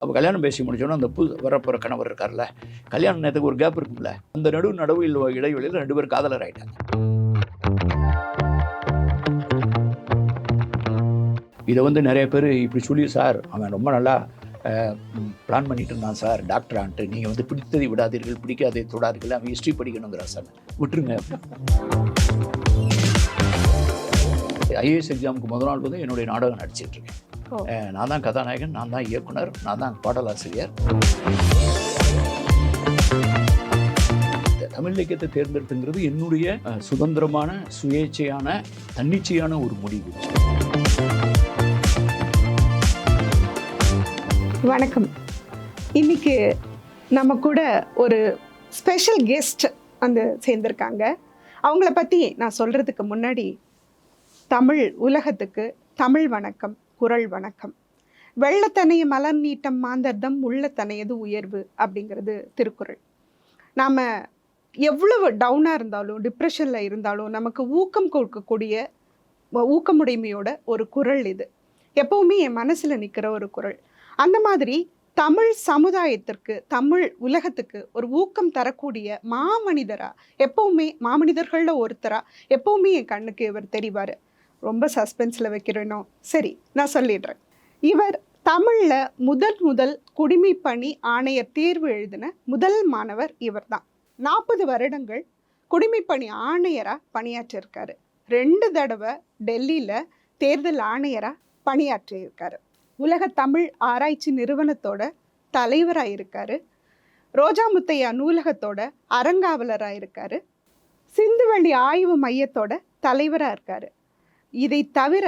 அப்போ கல்யாணம் பேசி முடிச்சோன்னா அந்த வரப்போகிற கணவர் இருக்கார்ல, கல்யாண நேரத்துக்கு ஒரு கேப் இருக்கும்ல, அந்த நடுவில் இடைவெளியில் 2 பேரும் காதலர் ஆயிட்டாங்க. இதை வந்து நிறைய பேர் இப்படி சொல்லி, சார் அவன் ரொம்ப நல்லா பிளான் பண்ணிட்டு இருந்தான் சார் டாக்டர் ஆன்ட்டு, நீங்கள் வந்து பிடித்ததை விடாதீர்கள், பிடிக்காததை தொடாதீர்கள், அவன் ஹிஸ்ட்ரி படிக்கணுங்கிறான் சார், விட்டுருங்க. ஐஏஎஸ் எக்ஸாமுக்கு முதல் நாள் வந்து என்னுடைய நாடகம் நடிச்சிட்டு இருக்கேன். நான் தான் கதாநாயகன், நான் தான் இயக்குனர், நான் தான் பாடலாசிரியர். தமிழ் இலக்கியத்தை தேர்ந்தெடுத்துங்கிறது என்னுடைய சுதந்திரமான, சுயேட்சையான, தன்னிச்சையான ஒரு முடிவு. வணக்கம். இன்னைக்கு நம்ம கூட ஒரு ஸ்பெஷல் கெஸ்ட் வந்து சேர்ந்திருக்காங்க. அவங்கள பற்றி நான் சொல்கிறதுக்கு முன்னாடி தமிழ் உலகத்துக்கு தமிழ் வணக்கம், குரல் வணக்கம். வெள்ளத்தனைய மலர் நீட்டம் மாந்தர்தம் உள்ளத்தனையது உயர்வு அப்படிங்கிறது திருக்குறள். நாம் எவ்வளவு டவுனாக இருந்தாலும், டிப்ரெஷனில் இருந்தாலும் நமக்கு ஊக்கம் கொடுக்கக்கூடிய ஊக்கமுடைமையோட ஒரு குரல் இது. எப்போவுமே என் மனசில் நிற்கிற ஒரு குரல். அந்த மாதிரி தமிழ் சமுதாயத்திற்கு, தமிழ் உலகத்துக்கு ஒரு ஊக்கம் தரக்கூடிய மாமனிதராக, எப்போவுமே மாமனிதர்களில் ஒருத்தராக எப்போவுமே என் கண்ணுக்கு இவர் தெரிவார். ரொம்ப சஸ்பென்ஸில் வைக்கிறேனோ, சரி நான் சொல்லிடுறேன். இவர் தமிழில் முதல் குடிமைப்பணி ஆணையர் தேர்வு எழுதின முதல் மாணவர் இவர் தான். 40 வருடங்கள் குடிமைப்பணி ஆணையராக பணியாற்றியிருக்காரு. 2 தடவை டெல்லியில் தேர்தல் ஆணையராக பணியாற்றியிருக்காரு. உலக தமிழ் ஆராய்ச்சி நிறுவனத்தோட தலைவராக இருக்காரு. ரோஜா முத்தையா நூலகத்தோட அறங்காவலராக இருக்காரு. சிந்துவெளி ஆய்வு மையத்தோட தலைவராக இருக்காரு. இதை தவிர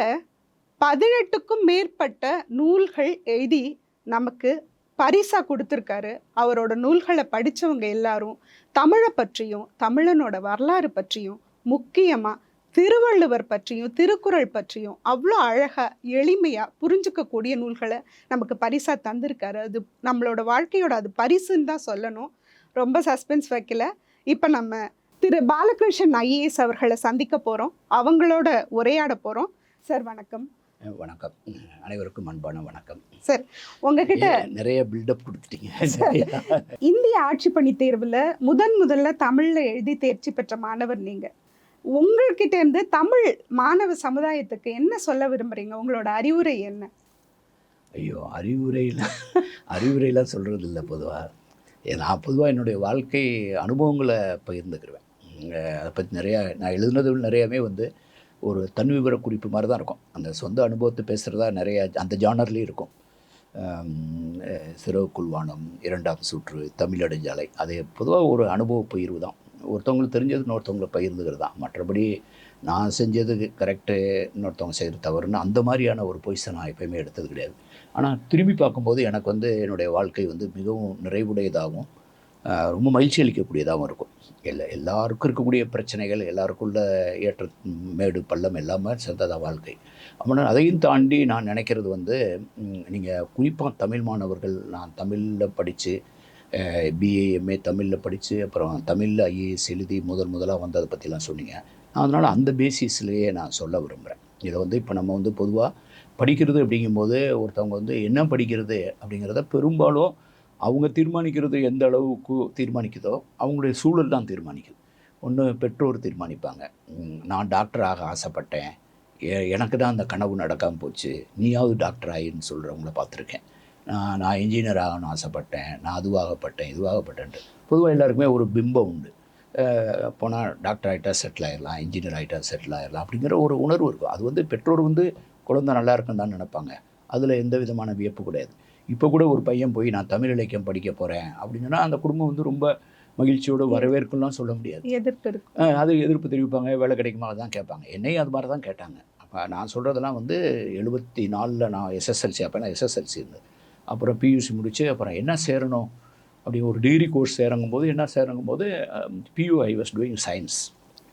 18க்கும் மேற்பட்ட நூல்கள் எழுதி நமக்கு பரிசாக கொடுத்துருக்காரு. அவரோட நூல்களை படித்தவங்க எல்லாரும் தமிழை பற்றியும், தமிழனோட வரலாறு பற்றியும், முக்கியமாக திருவள்ளுவர் பற்றியும், திருக்குறள் பற்றியும் அவ்வளோ அழகாக, எளிமையாக புரிஞ்சுக்கக்கூடிய நூல்களை நமக்கு பரிசாக தந்திருக்காரு. அது நம்மளோட வாழ்க்கையோட அது பரிசுன்னு தான் சொல்லணும். ரொம்ப சஸ்பென்ஸ் வைக்கல. இப்போ நம்ம திரு பாலகிருஷ்ணன் ஐஏஎஸ் அவர்களை சந்திக்க போகிறோம். அவங்களோட உரையாட போகிறோம். சார் வணக்கம். வணக்கம், அனைவருக்கும் அன்பான வணக்கம். சார், உங்ககிட்ட நிறைய பில்டப் கொடுத்துட்டீங்க. இந்திய ஆட்சி பணி தேர்வில் முதல்ல தமிழில் எழுதி தேர்ச்சி பெற்ற மாணவர் நீங்கள். உங்கள்கிட்ட இருந்து தமிழ் மாணவ சமுதாயத்துக்கு என்ன சொல்ல விரும்புகிறீங்க? உங்களோட அறிவுரை என்ன? ஐயோ, அறிவுரையெல்லாம் சொல்கிறது இல்லை. நான் பொதுவாக என்னுடைய வாழ்க்கை அனுபவங்களை பகிர்ந்துக்கிடுவேன். அதை பற்றி நிறையா நான் எழுதுனது நிறையாவே வந்து ஒரு தன் விவர குறிப்பு மாதிரி தான் இருக்கும். அந்த சொந்த அனுபவத்தை பேசுகிறதா நிறையா அந்த ஜானர்லேயும் இருக்கும். சிறகுக்குள்வானம், 2ஆம் சுற்று, தமிழடைஞ்சாலை, அது பொதுவாக ஒரு அனுபவ பகிர்வு தான். ஒருத்தவங்களுக்கு தெரிஞ்சது இன்னொருத்தவங்களை பகிர்ந்துக்கிறது தான். மற்றபடி நான் செஞ்சது கரெக்டு, இன்னொருத்தவங்க செய்கிறது தவறுன்னு அந்த மாதிரியான ஒரு பொசிஷன் நான் எப்போயுமே எடுத்தது கிடையாது. ஆனால் திரும்பி பார்க்கும்போது எனக்கு வந்து என்னுடைய வாழ்க்கை வந்து மிகவும் நிறைவுடையதாகவும் ரொம்ப மகிழ்ச்சி அளிக்கக்கூடியதாகவும் இருக்கும். எல்லாருக்கும் இருக்கக்கூடிய பிரச்சனைகள், எல்லாருக்குள்ள ஏற்ற மேடு பள்ளம் எல்லாமே சேர்ந்ததாக வாழ்க்கை. அப்படின்னா அதையும் தாண்டி நான் நினைக்கிறது வந்து, நீங்கள் குறிப்பாக தமிழ் மாணவர்கள், நான் தமிழில் படித்து பிஏ எம்ஏ தமிழில் படித்து அப்புறம் தமிழில் ஐஏஎஸ் எழுதி முதலாக வந்ததை பற்றிலாம் சொன்னீங்க. அதனால் அந்த பேசிஸ்லேயே நான் சொல்ல விரும்புகிறேன். இதை வந்து இப்போ நம்ம வந்து பொதுவாக படிக்கிறது அப்படிங்கும்போது ஒருத்தவங்க வந்து என்ன படிக்கிறது அப்படிங்கிறத பெரும்பாலும் அவங்க தீர்மானிக்கிறது எந்த அளவுக்கு தீர்மானிக்குதோ அவங்களுடைய சூழல் தான் தீர்மானிக்குது. ஒன்று பெற்றோர் தீர்மானிப்பாங்க, நான் டாக்டர் ஆக ஆசைப்பட்டேன், எனக்கு தான் அந்த கனவு நடக்காமல் போச்சு, நீயாவது டாக்டர் ஆகின்னு சொல்கிறவங்கள பார்த்துருக்கேன். நான் இன்ஜினியர் ஆகணும்னு ஆசைப்பட்டேன், நான் அதுவாகப்பட்டேன் இதுவாகப்பட்டேன்ட்டு பொதுவாக எல்லாருக்குமே ஒரு பிம்பம் உண்டு. போனால் டாக்டர் ஆகிட்டா செட்டில் ஆகிடலாம், இன்ஜினியர் ஆகிட்டா செட்டில் ஆகிடலாம் அப்படிங்கிற ஒரு உணர்வு இருக்கும். அது வந்து பெற்றோர் வந்து குழந்தை நல்லா இருக்குன்னு தான் நினைப்பாங்க. அதில் எந்த விதமான வியப்பு கிடையாது. இப்போ கூட ஒரு பையன் போய் நான் தமிழ் இலக்கியம் படிக்க போகிறேன் அப்படின்னா அந்த குடும்பம் வந்து ரொம்ப மகிழ்ச்சியோடு வரவேற்கலாம் சொல்ல முடியாது. அது எதிர்ப்பு தெரிவிப்பாங்க, வேலை கிடைக்குமா தான் கேட்பாங்க. என்னையும் அது மாதிரி தான் கேட்டாங்க. அப்போ நான் சொல்கிறதெல்லாம் வந்து 74 நான் எஸ்எஸ்எல்சி, அப்போ நான் எஸ்எஸ்எல்சி இருந்தது. அப்புறம் பியூசி முடித்து அப்புறம் என்ன சேரணும் அப்படி ஒரு டிகிரி கோர்ஸ் சேரங்கும்போது PU I was doing science.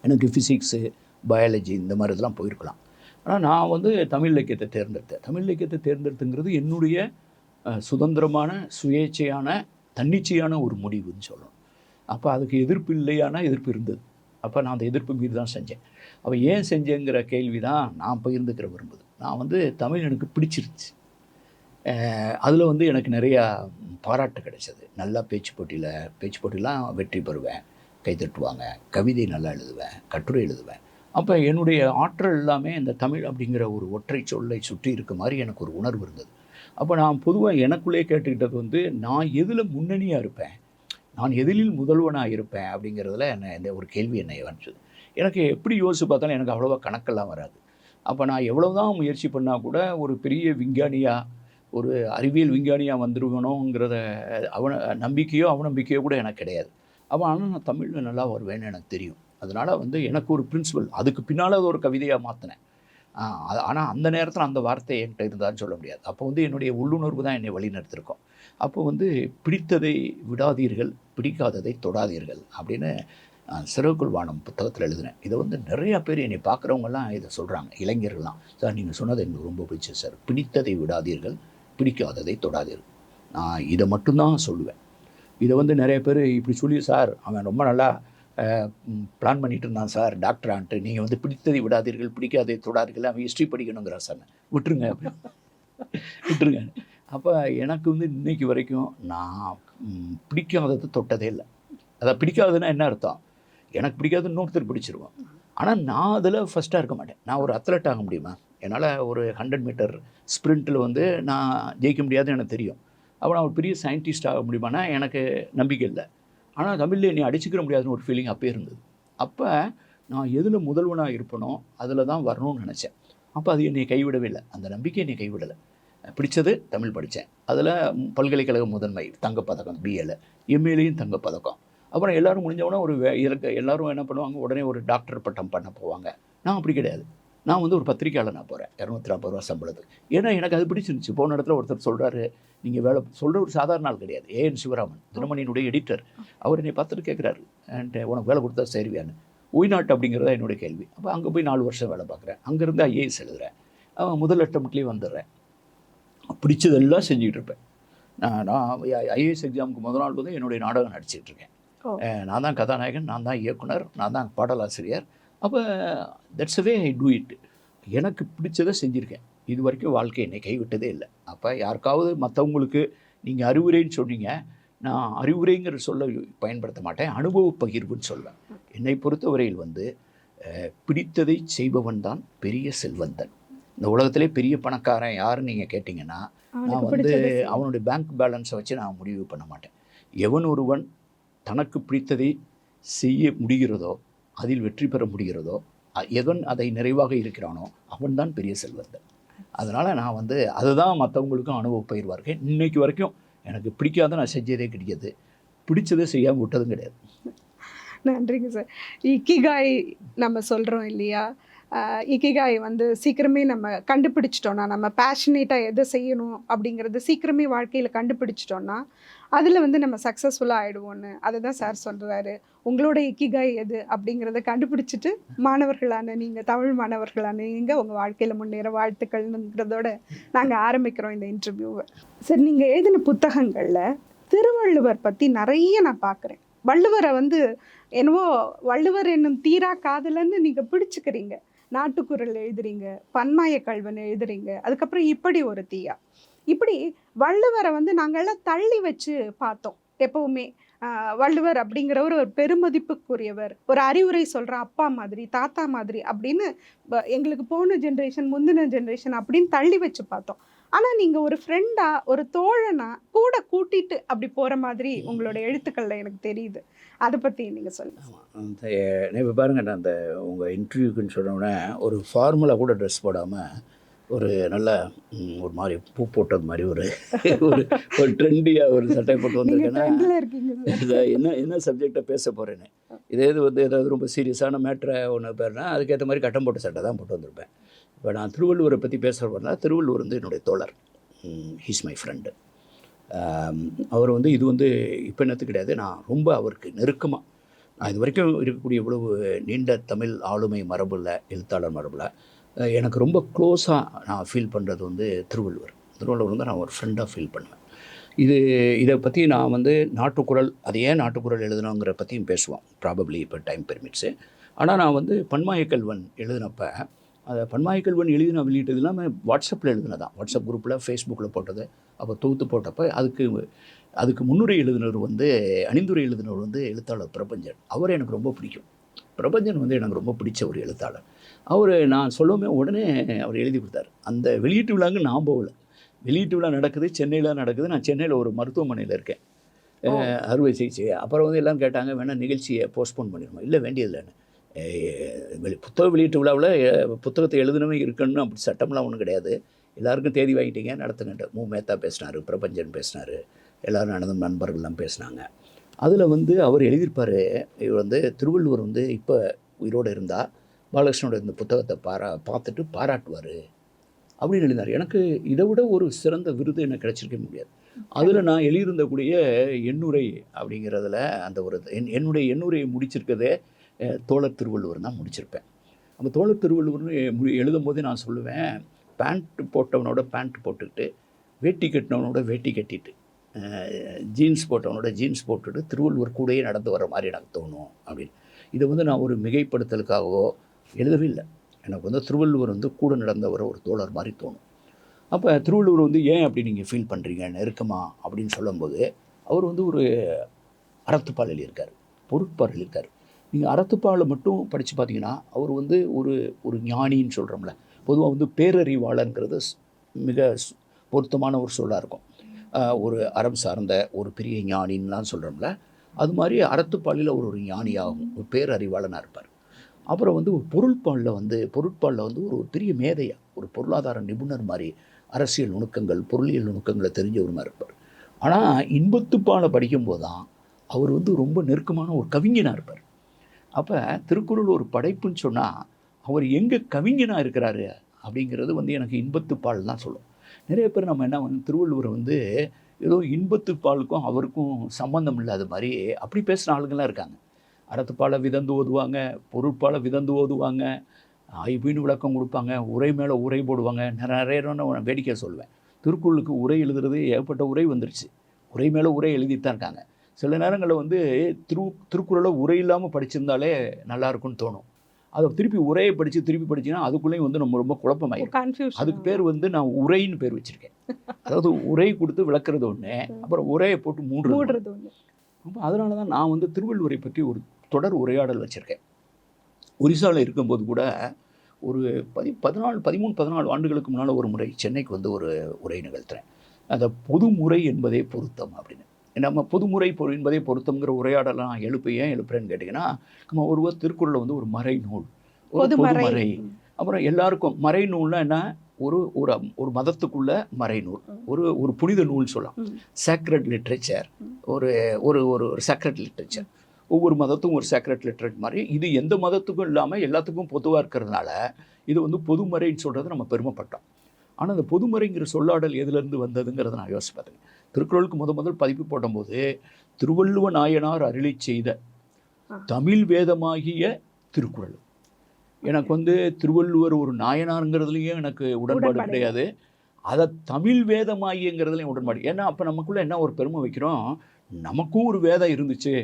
எனக்கு ஃபிசிக்ஸு, பயாலஜி இந்த மாதிரி இதெல்லாம் போயிருக்கலாம். ஆனால் நான் வந்து தமிழ் இலக்கியத்தை தேர்ந்தெடுத்தேன். தமிழ் இலக்கியத்தை தேர்ந்தெடுத்துங்கிறது என்னுடைய சுதந்திரமான, சுயேட்சையான, தன்னிச்சையான ஒரு முடிவுன்னு சொல்லணும். அப்போ அதுக்கு எதிர்ப்பு இல்லையான எதிர்ப்பு இருந்தது. அப்போ நான் அந்த எதிர்ப்பு மீது தான் செஞ்சேன். அப்போ ஏன் செஞ்சேங்கிற கேள்வி தான் நான் பகிர்ந்துக்கிற விரும்புது. நான் வந்து தமிழ் எனக்கு பிடிச்சிருச்சு. அதில் வந்து எனக்கு நிறையா பாராட்டு கிடைச்சது. நல்லா பேச்சு போட்டிலாம் வெற்றி பெறுவேன், கைதட்டுவாங்க. கவிதை நல்லா எழுதுவேன், கட்டுரை எழுதுவேன். அப்போ என்னுடைய ஆற்றல் எல்லாமே இந்த தமிழ் அப்படிங்கிற ஒரு ஒற்றை சொல்லை சுற்றி இருக்க மாதிரி எனக்கு ஒரு உணர்வு இருந்தது. அப்போ நான் பொதுவாக எனக்குள்ளே கேட்டுக்கிட்டது வந்து, நான் எதில் முன்னணியாக இருப்பேன், நான் எதிலில் முதல்வனாக இருப்பேன் அப்படிங்கிறதுல இந்த ஒரு கேள்வி என்னை வந்துச்சு. எனக்கு எப்படி யோசித்து பார்த்தாலும் எனக்கு அவ்வளோவா கணக்கெல்லாம் வராது. அப்போ நான் எவ்வளோ தான் முயற்சி பண்ணால் கூட ஒரு பெரிய விஞ்ஞானியாக, ஒரு அறிவியல் விஞ்ஞானியாக வந்துருக்கணுங்கிறத நம்பிக்கையோ அவநம்பிக்கையோ கூட எனக்கு கிடையாது. அப்போ ஆனால் நான் தமிழில் நல்லா வருவேன்னு எனக்கு தெரியும். அதனால் வந்து எனக்கு ஒரு பிரின்சிபல், அதுக்கு பின்னால் அது ஒரு கவிதையாக மாற்றினேன். ஆனால் அந்த நேரத்தில் அந்த வார்த்தை என்கிட்ட இருந்தான்னு சொல்ல முடியாது. அப்போ வந்து என்னுடைய உள்ளுணர்வு தான் என்னை வழிநடத்திருக்கோம். அப்போ வந்து பிடித்ததை விடாதீர்கள், பிடிக்காததை தொடாதீர்கள் அப்படின்னு சிறகுக்குள் வானம் புத்தகத்தில் எழுதினேன். இதை வந்து நிறையா பேர் என்னை பார்க்குறவங்கலாம் இதை சொல்கிறாங்க, இளைஞர்கள்லாம். சார் நீங்கள் சொன்னது எனக்கு ரொம்ப பிடிச்சது சார், பிடித்ததை விடாதீர்கள், பிடிக்காததை தொடாதீர்கள். நான் இதை மட்டும்தான் சொல்லுவேன். இதை வந்து நிறைய பேர் இப்படி சொல்லி, சார் அவன் ரொம்ப நல்லா பிளான் பண்ணிட்டு இருந்தான் சார் டாக்டர் ஆன்ட்டு, நீங்கள் வந்து பிடித்ததை விடாதீர்கள், பிடிக்காததை தொடாதீர்கள், அவன் ஹிஸ்ட்ரி படிக்கணுங்கிறான் சார், விட்டுருங்க விட்டுருங்க. அப்போ எனக்கு வந்து இன்றைக்கி வரைக்கும் நான் பிடிக்காதது தொட்டதே இல்லை. அதை பிடிக்காதுன்னா என்ன அர்த்தம், எனக்கு பிடிக்காதுன்னு இன்னொருத்தர் பிடிச்சிருவோம். ஆனால் நான் அதில் ஃபஸ்ட்டாக இருக்க மாட்டேன். நான் ஒரு அத்லெட் ஆக முடியுமா, என்னால் ஒரு 100 மீட்டர் ஸ்ப்ரிண்ட்டில் வந்து நான் ஜெயிக்க முடியாதுன்னு எனக்கு தெரியும். அப்போ நான் ஒரு பெரிய சயின்டிஸ்ட் ஆக முடியுமானா எனக்கு நம்பிக்கை இல்லை. ஆனால் தமிழில் என்னை அடிச்சுக்கிற முடியாதுன்னு ஒரு ஃபீலிங் அப்போ இருந்தது. அப்போ நான் எதில் முதல்வனாக இருப்பனோ அதில் தான் வரணும்னு நினச்சேன். அப்போ அது என்னை கைவிடவே இல்லை, அந்த நம்பிக்கை என்னை கைவிடலை. பிடிச்சது தமிழ் படித்தேன். அதில் பல்கலைக்கழக முதன்மை தங்கப்பதக்கம், பிஏல எம்ஏலையும் தங்கப்பதக்கம். அப்புறம் எல்லோரும் முடிஞ்சவொடனே ஒரு எல்லோரும் என்ன பண்ணுவாங்க, உடனே ஒரு டாக்டர் பட்டம் பண்ண போவாங்க. நான் அப்படி கிடையாது. நான் வந்து ஒரு பத்திரிக்கையாளர் நான் போகிறேன், 240 ரூபா சம்பளத்துக்கு. ஏன்னா எனக்கு அது பிடிச்சிருந்துச்சு. போன இடத்துல ஒருத்தர் சொல்கிறாரு, நீங்கள் வேலை சொல்கிற ஒரு சாதாரண ஆள் கிடையாது, ஏஎன் சிவராமன், தினமணியினுடைய எடிட்டர். அவர் என்னை பார்த்துட்டு கேட்குறாரு, உனக்கு வேலை கொடுத்தா சரிவியான்னு. ஒய்நாட் அப்படிங்கிறதா என்னுடைய கேள்வி. அப்போ அங்கே போய் 4 வருஷம் வேலை பார்க்குறேன். அங்கேருந்து ஐஏஎஸ் எழுதுகிறேன். முதல் அட்டம்ப்ட்லேயே வந்துடுறேன். பிடிச்சதெல்லாம் செஞ்சுக்கிட்டு இருப்பேன். நான் ஐஏஎஸ் எக்ஸாமுக்கு முதல் நாள் வந்து என்னுடைய நாடகம் நடிச்சிட்ருக்கேன். நான் தான் கதாநாயகன், நான் தான் இயக்குனர், நான் தான் பாடலாசிரியர். அப்போ that's way I do it. எனக்கு பிடிச்சதை செஞ்சுருக்கேன். இது வரைக்கும் வாழ்க்கை என்னை கைவிட்டதே இல்லை. அப்போ யாருக்காவது மற்றவங்களுக்கு நீங்கள் அறிவுரைன்னு சொன்னீங்க, நான் அறிவுரைங்கிற சொல்ல பயன்படுத்த மாட்டேன், அனுபவ பகிர்வுன்னு சொல்வேன். என்னை பொறுத்தவரையில் வந்து பிடித்ததை செய்பவன் தான் பெரிய செல்வந்தன். இந்த உலகத்திலே பெரிய பணக்காரன் யாருன்னு நீங்கள் கேட்டிங்கன்னா, நான் வந்து அவனுடைய பேங்க் பேலன்ஸை வச்சு நான் முடிவு பண்ண மாட்டேன். எவன் ஒருவன் தனக்கு பிடித்ததை செய்ய முடிகிறதோ, அதில் வெற்றி பெற முடிகிறதோ, எவன் அதை நிறைவாக இருக்கிறானோ அவன்தான் பெரிய செல்வந்தன். அதனால் நான் வந்து அதுதான் மற்றவங்களுக்கும் அனுபவ பகிர்வார்கள். இன்றைக்கு வரைக்கும் எனக்கு பிடிக்காத நான் செஞ்சதே கிடையாது, பிடிச்சதை செய்யாமல் விட்டதும் கிடையாது. நன்றிங்க சார். இக்கிகாய் நம்ம சொல்கிறோம் இல்லையா, இக்கிகாய் வந்து சீக்கிரமே நம்ம கண்டுபிடிச்சிட்டோன்னா, நம்ம பேஷனேட்டாக எதை செய்யணும் அப்படிங்கிறது சீக்கிரமே வாழ்க்கையில் கண்டுபிடிச்சிட்டோன்னா அதில் வந்து நம்ம சக்ஸஸ்ஃபுல்லாக ஆகிடுவோன்னு அதை தான் சார் சொல்கிறாரு. உங்களோட இக்கிகாய் எது அப்படிங்கிறத கண்டுபிடிச்சிட்டு மாணவர்களான நீங்கள், தமிழ் மாணவர்களான நீங்கள் உங்கள் வாழ்க்கையில் முன்னேற வாழ்த்துக்கள்ங்கிறதோட நாங்கள் ஆரம்பிக்கிறோம் இந்த இன்டர்வியூவை. சார், நீங்கள் எழுதின புத்தகங்களில் திருவள்ளுவர் பற்றி நிறைய நான் பார்க்குறேன். வள்ளுவரை வந்து என்னவோ வள்ளுவர் என்னும் தீரா காதலன்னு நீங்கள் பிடிச்சிக்கிறீங்க. நாட்டுக்குறள் எழுதுறீங்க, பன்மாய கல்வன் எழுதுறீங்க, அதுக்கப்புறம் இப்படி ஒரு தீயா. இப்படி வள்ளுவரை வந்து நாங்கள்லாம் தள்ளி வச்சு பார்த்தோம். எப்பவுமே வள்ளுவர் அப்படிங்கிறவர் ஒரு பெருமதிப்புக்குரியவர், ஒரு அறிவுரை சொல்கிற அப்பா மாதிரி, தாத்தா மாதிரி அப்படின்னு எங்களுக்கு போன ஜென்ரேஷன், முந்தின ஜென்ரேஷன் அப்படின்னு தள்ளி வச்சு பார்த்தோம். ஆனால் நீங்கள் ஒரு ஃப்ரெண்டாக, ஒரு தோழனா கூட கூட்டிட்டு அப்படி போகிற மாதிரி உங்களோட எழுத்துக்களில் எனக்கு தெரியுது. அதை பற்றி நீங்கள் சொல்லுங்கள். இப்போ பாருங்கள், நான் அந்த உங்கள் இன்டர்வியூக்குன்னு சொன்னோன்னே ஒரு ஃபார்முலா கூட ட்ரெஸ் போடாமல் ஒரு நல்ல ஒரு மாதிரி பூ போட்டது மாதிரி ஒரு ஒரு ட்ரெண்டியாக ஒரு சட்டை போட்டு வந்திருக்கேன்னா, என்ன சப்ஜெக்டை பேச போகிறேன்னு. இதே இது வந்து ஏதாவது ரொம்ப சீரியஸான மேட்ரை ஒன்று பேர்னா அதுக்கேற்ற மாதிரி கட்டம் போட்ட சட்டை தான் போட்டு வந்திருப்பேன். இப்போ நான் திருவள்ளுவரை பற்றி பேசுகிறப்பனா, திருவள்ளுவர் வந்து என்னுடைய தோழர், ஹீஸ் மை ஃப்ரெண்டு. அவர் வந்து இது வந்து இப்போ என்னத்து கிடையாது, நான் ரொம்ப அவருக்கு நெருக்கமாக, நான் இது வரைக்கும் இருக்கக்கூடிய இவ்வளவு நீண்ட தமிழ் ஆளுமை மரபில், எழுத்தாளர் மரபில் எனக்கு ரொம்ப க்ளோஸாக நான் ஃபீல் பண்ணுறது வந்து திருவள்ளுவர் வந்து நான் ஒரு ஃப்ரெண்டாக ஃபீல் பண்ணுவேன். இதை பற்றி நான் வந்து நாட்டுக்குறள், அது ஏன் நாட்டுக்குறள் எழுதணுங்கிற பற்றியும் பேசுவோம் ப்ராபப்ளி இப்போ டைம் பெர்மிட்ஸு. ஆனால் நான் வந்து பன்மாய கல்வன் எழுதினப்போ அதை பன்மாய் கல்வன் எழுதி நான் வெளியிட்டது இல்லாமல் வாட்ஸ்அப்பில் எழுதுனதான், வாட்ஸ்அப் குரூப்பில் ஃபேஸ்புக்கில் போட்டது. அப்போ தொகுத்து போட்டப்போ அதுக்கு முன்னுரை எழுதினவர் வந்து அணிந்துரை எழுதினவர் வந்து எழுத்தாளர் பிரபஞ்சன். அவரை எனக்கு ரொம்ப பிடிக்கும். பிரபஞ்சன் வந்து எனக்கு ரொம்ப பிடிச்ச ஒரு எழுத்தாளர். அவர் நான் சொல்லவுமே உடனே அவர் எழுதி கொடுத்தார். அந்த வெளியீட்டு விழாங்க நான் போகல. வெளியீட்டு விழா நடக்குது, சென்னையில் நடக்குது. நான் சென்னையில் ஒரு மருத்துவமனையில் இருக்கேன், அறுவை சிகிச்சை. அப்புறம் வந்து எல்லாம் கேட்டாங்க, வேணால் நிகழ்ச்சியை போஸ்ட்போன் பண்ணிடுமா? இல்லை, வேண்டியதில்லைன்னு. புத்தக வெளியீட்டு விழாவில் புத்தகத்தை எழுதுனவே இருக்கணும்னு அப்படி சட்டம்லாம் ஒன்றும் கிடையாது. எல்லாருக்கும் தேதி வாங்கிட்டீங்க, நடத்துங்கன்ட்டு. மேத்தா பேசினார், பிரபஞ்சன் பேசினார், எல்லோரும் நடந்த நண்பர்கள்லாம் பேசினாங்க. அதில் வந்து அவர் எழுதியிருப்பார், இவர் வந்து திருவள்ளுவர் வந்து இப்போ உயிரோடு இருந்தால் பாலகிருஷ்ணனோட இந்த புத்தகத்தை பார்த்துட்டு பாராட்டுவார் அப்படின்னு எழுதினார். எனக்கு இதை விட ஒரு சிறந்த விருது எனக்கு கிடச்சிருக்க முடியாது. அதில் நான் எழுதியிருந்தக்கூடிய எண்ணுரை அப்படிங்கிறதுல அந்த ஒரு என்னுடைய எண்ணுரையை முடிச்சிருக்கதே தோழர் திருவள்ளுவர் தான் முடிச்சிருப்பேன். அந்த தோழர் திருவள்ளுவர்னு எழுதும் போதே நான் சொல்லுவேன், பேண்ட் போட்டவனோட பேண்ட் போட்டுக்கிட்டு, வேட்டி கட்டினவனோட வேட்டி கட்டிட்டு, ஜீன்ஸ் போட்டவனோட ஜீன்ஸ் போட்டுட்டு திருவள்ளுவர் கூடயே நடந்து வர மாதிரி எனக்கு தோணும் அப்படின்னு. இதை வந்து நான் ஒரு மிகைப்படுத்தலுக்காகவோ எழுதவே இல்லை. எனக்கு வந்து திருவள்ளுவர் வந்து கூட நடந்தவரை ஒரு தோழர் மாதிரி தோணும். அப்போ திருவள்ளுவர் வந்து ஏன் அப்படி நீங்கள் ஃபீல் பண்ணுறீங்க நெருக்கமா அப்படின்னு சொல்லும்போது, அவர் வந்து ஒரு அறத்துப்பால் எழுதியிருக்கார், பொருட்பால் எழுதியிருக்கார். நீங்கள் அறத்துப்பாலை மட்டும் படித்து பார்த்தீங்கன்னா அவர் வந்து ஒரு ஞானின்னு சொல்கிறோம்ல, பொதுவாக வந்து பேரறிவாளங்கிறது மிக பொருத்தமான ஒரு சொல்லாக இருக்கும். ஒரு அறம் சார்ந்த ஒரு பெரிய ஞானின்லாம் சொல்கிறோம்ல, அது மாதிரி அறத்துப்பாலில் ஒரு ஞானியாகும், ஒரு பேரறிவாளனாக இருப்பார். அப்புறம் வந்து ஒரு பொருட்பாலில் வந்து ஒரு பெரிய மேதையாக, ஒரு பொருளாதார நிபுணர் மாதிரி, அரசியல் நுணுக்கங்கள், பொருளியல் நுணுக்கங்களை தெரிஞ்சவர் மாதிரி இருப்பார். ஆனால் இன்பத்துப்பாலை படிக்கும்போது தான் அவர் வந்து ரொம்ப நெருக்கமான ஒரு கவிஞனாக இருப்பார். அப்போ திருக்குறள் ஒரு படைப்புன்னு சொன்னால் அவர் எங்கே கவிஞனாக இருக்கிறாரு அப்படிங்கிறது வந்து எனக்கு இன்பத்துப்பால் தான் சொல்லும். நிறைய பேர் நம்ம என்ன வந்து திருவள்ளுவரை வந்து ஏதோ இன்பத்துப்பாலுக்கும் அவருக்கும் சம்பந்தம் இல்லாத மாதிரி அப்படி பேசுகிற ஆளுங்கள்லாம் இருக்காங்க. அறத்துப்பாலை விதந்து ஓதுவாங்க, பொருட்பாலை விதந்து ஓதுவாங்க, ஐபின்னு விளக்கம் கொடுப்பாங்க, உரை மேலே உரை போடுவாங்க. நிறைய நான் வேடிக்கை சொல்லுவேன், திருக்குறளுக்கு உரை எழுதுறது ஏகப்பட்ட உரை வந்துருச்சு, உரை மேலே உரை எழுதித்தான் இருக்காங்க. சில நேரங்களில் வந்து திருக்குறளை உரை இல்லாமல் படிச்சிருந்தாலே நல்லாயிருக்குன்னு தோணும். அதை திருப்பி உரையை திருப்பி படிச்சிங்கன்னா அதுக்குள்ளேயும் வந்து நம்ம ரொம்ப குழப்பமாயிடும். அதுக்கு பேர் வந்து நான் உரைன்னு பேர் வச்சுருக்கேன். அதாவது உரை கொடுத்து விளக்குறது ஒன்று, அப்புறம் உரையை போட்டு மூடுறது ஒன்று. அப்போ அதனால தான் நான் வந்து திருவள்ளுவரை பற்றி ஒரு தொடர் உரையாடல் வச்சுருக்கேன். ஒரிசாவில் இருக்கும்போது கூட ஒரு 14 ஆண்டுகளுக்கு முன்னால் ஒரு முறை சென்னைக்கு வந்து ஒரு உரை நிகழ்த்துறேன். அந்த பொதுமுறை என்பதே பொருத்தம் அப்படின்னு. நம்ம பொதுமுறை என்பதே பொருத்தம்ங்கிற உரையாடலை நான் எழுப்புறேன்னு கேட்டிங்கன்னா, நம்ம ஒருவர் திருக்குறளில் வந்து ஒரு மறை நூல், ஒரு பொதுமறை, அப்புறம் எல்லாருக்கும் மறை நூல்னா என்ன, ஒரு மதத்துக்குள்ள மறைநூல், ஒரு புனித நூல் சொல்லலாம், சேக்ரட் லிட்ரேச்சர், ஒரு சேக்ரட் லிட்ரேச்சர். ஒவ்வொரு மதத்துக்கும் ஒரு சேக்ரட் லிட்ரேச்சர் மாதிரி இது எந்த மதத்துக்கும் இல்லாமல் எல்லாத்துக்கும் பொதுவாக இருக்கிறதுனால இது வந்து பொதுமறைன்னு சொல்கிறது நம்ம பெருமைப்பட்டோம். ஆனால் அந்த பொதுமறைங்கிற சொல்லாடல் எதுலேருந்து வந்ததுங்கிறத நான் யோசிச்சு பார்த்தேன். திருக்குறளுக்கு முதல் பதிப்பு போடும்போது திருவள்ளுவ நாயனார் அருளி செய்த தமிழ் வேதமாகிய திருக்குறள். எனக்கு வந்து திருவள்ளுவர் ஒரு நாயனாருங்கிறதுலையும் எனக்கு உடன்பாடு கிடையாது, அதை தமிழ் வேதமாகிங்கிறதுலையும் உடன்பாடு. ஏன்னா அப்போ நமக்குள்ளே என்ன ஒரு பெருமை வைக்கிறோம், நமக்கும் ஒரு வேதம் இருந்துச்சு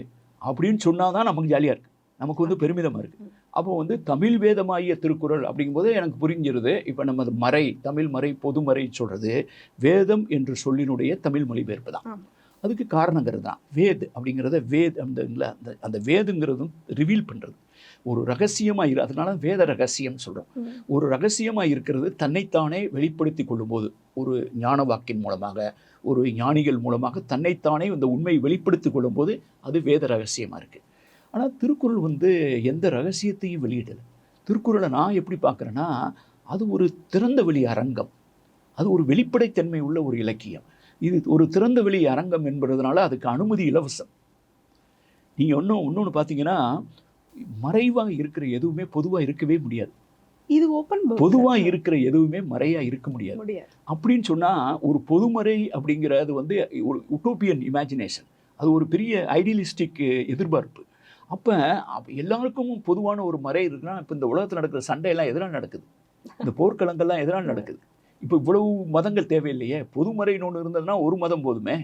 அப்படின்னு சொன்னால் தான் நமக்கு ஜாலியாக இருக்குது, நமக்கு வந்து பெருமிதமாக இருக்குது. அப்போ வந்து தமிழ் வேதமாகிய திருக்குறள் அப்படிங்கும்போது எனக்கு புரிஞ்சிருது. இப்போ நம்ம மறை, தமிழ் மறை, பொதுமறை சொல்கிறது வேதம் என்று சொல்லினுடைய தமிழ் மொழிபெயர்ப்பு தான். அதுக்கு காரணங்கிறது தான் வேத் அப்படிங்கிறத அந்த வேதுங்கிறதும் ரிவீல் பண்ணுறது, ஒரு ரகசியமாக அதனால வேத ரகசியம் சொல்கிறோம். ஒரு ரகசியமாக இருக்கிறது தன்னைத்தானே வெளிப்படுத்தி கொள்ளும்போது, ஒரு ஞான வாக்கின் மூலமாக, ஒரு ஞானிகள் மூலமாக தன்னைத்தானே இந்த உண்மையை வெளிப்படுத்தி கொள்ளும்போது அது வேத ரகசியமாக இருக்குது. ஆனால் திருக்குறள் வந்து எந்த ரகசியத்தையும் வெளியிடலை. திருக்குறளை நான் எப்படி பார்க்குறேன்னா, அது ஒரு திறந்த வெளி அரங்கம், அது ஒரு வெளிப்படைத்தன்மை உள்ள ஒரு இலக்கியம். இது ஒரு திறந்த வெளி அரங்கம் என்பதுனால அதுக்கு அனுமதி இலவசம். நீங்கள் இன்னொன்று பார்த்தீங்கன்னா, மறைவாக இருக்கிற எதுவுமே பொதுவாக இருக்கவே முடியாது. இது ஓப்பன் புக். பொதுவாக இருக்கிற எதுவுமே மறையாக இருக்க முடியாது. அப்படின்னு சொன்னால் ஒரு பொதுமறை அப்படிங்கிறது வந்து ஒரு உட்டோப்பியன் இமேஜினேஷன், அது ஒரு பெரிய ஐடியலிஸ்டிக் எதிர்பார்ப்பு. அப்போ எல்லாருக்கும் பொதுவான ஒரு மறை இருக்குன்னா, இப்போ இந்த உலகத்தில் நடக்கிற சண்டையெல்லாம் எதனால் நடக்குது, இந்த போர்க்களங்கள்லாம் எதனால் நடக்குது, இப்போ இவ்வளவு மதங்கள் தேவையில்லையே, பொதுமறைன்னு ஒன்று இருந்ததுன்னா ஒரு மதம் போதுமே,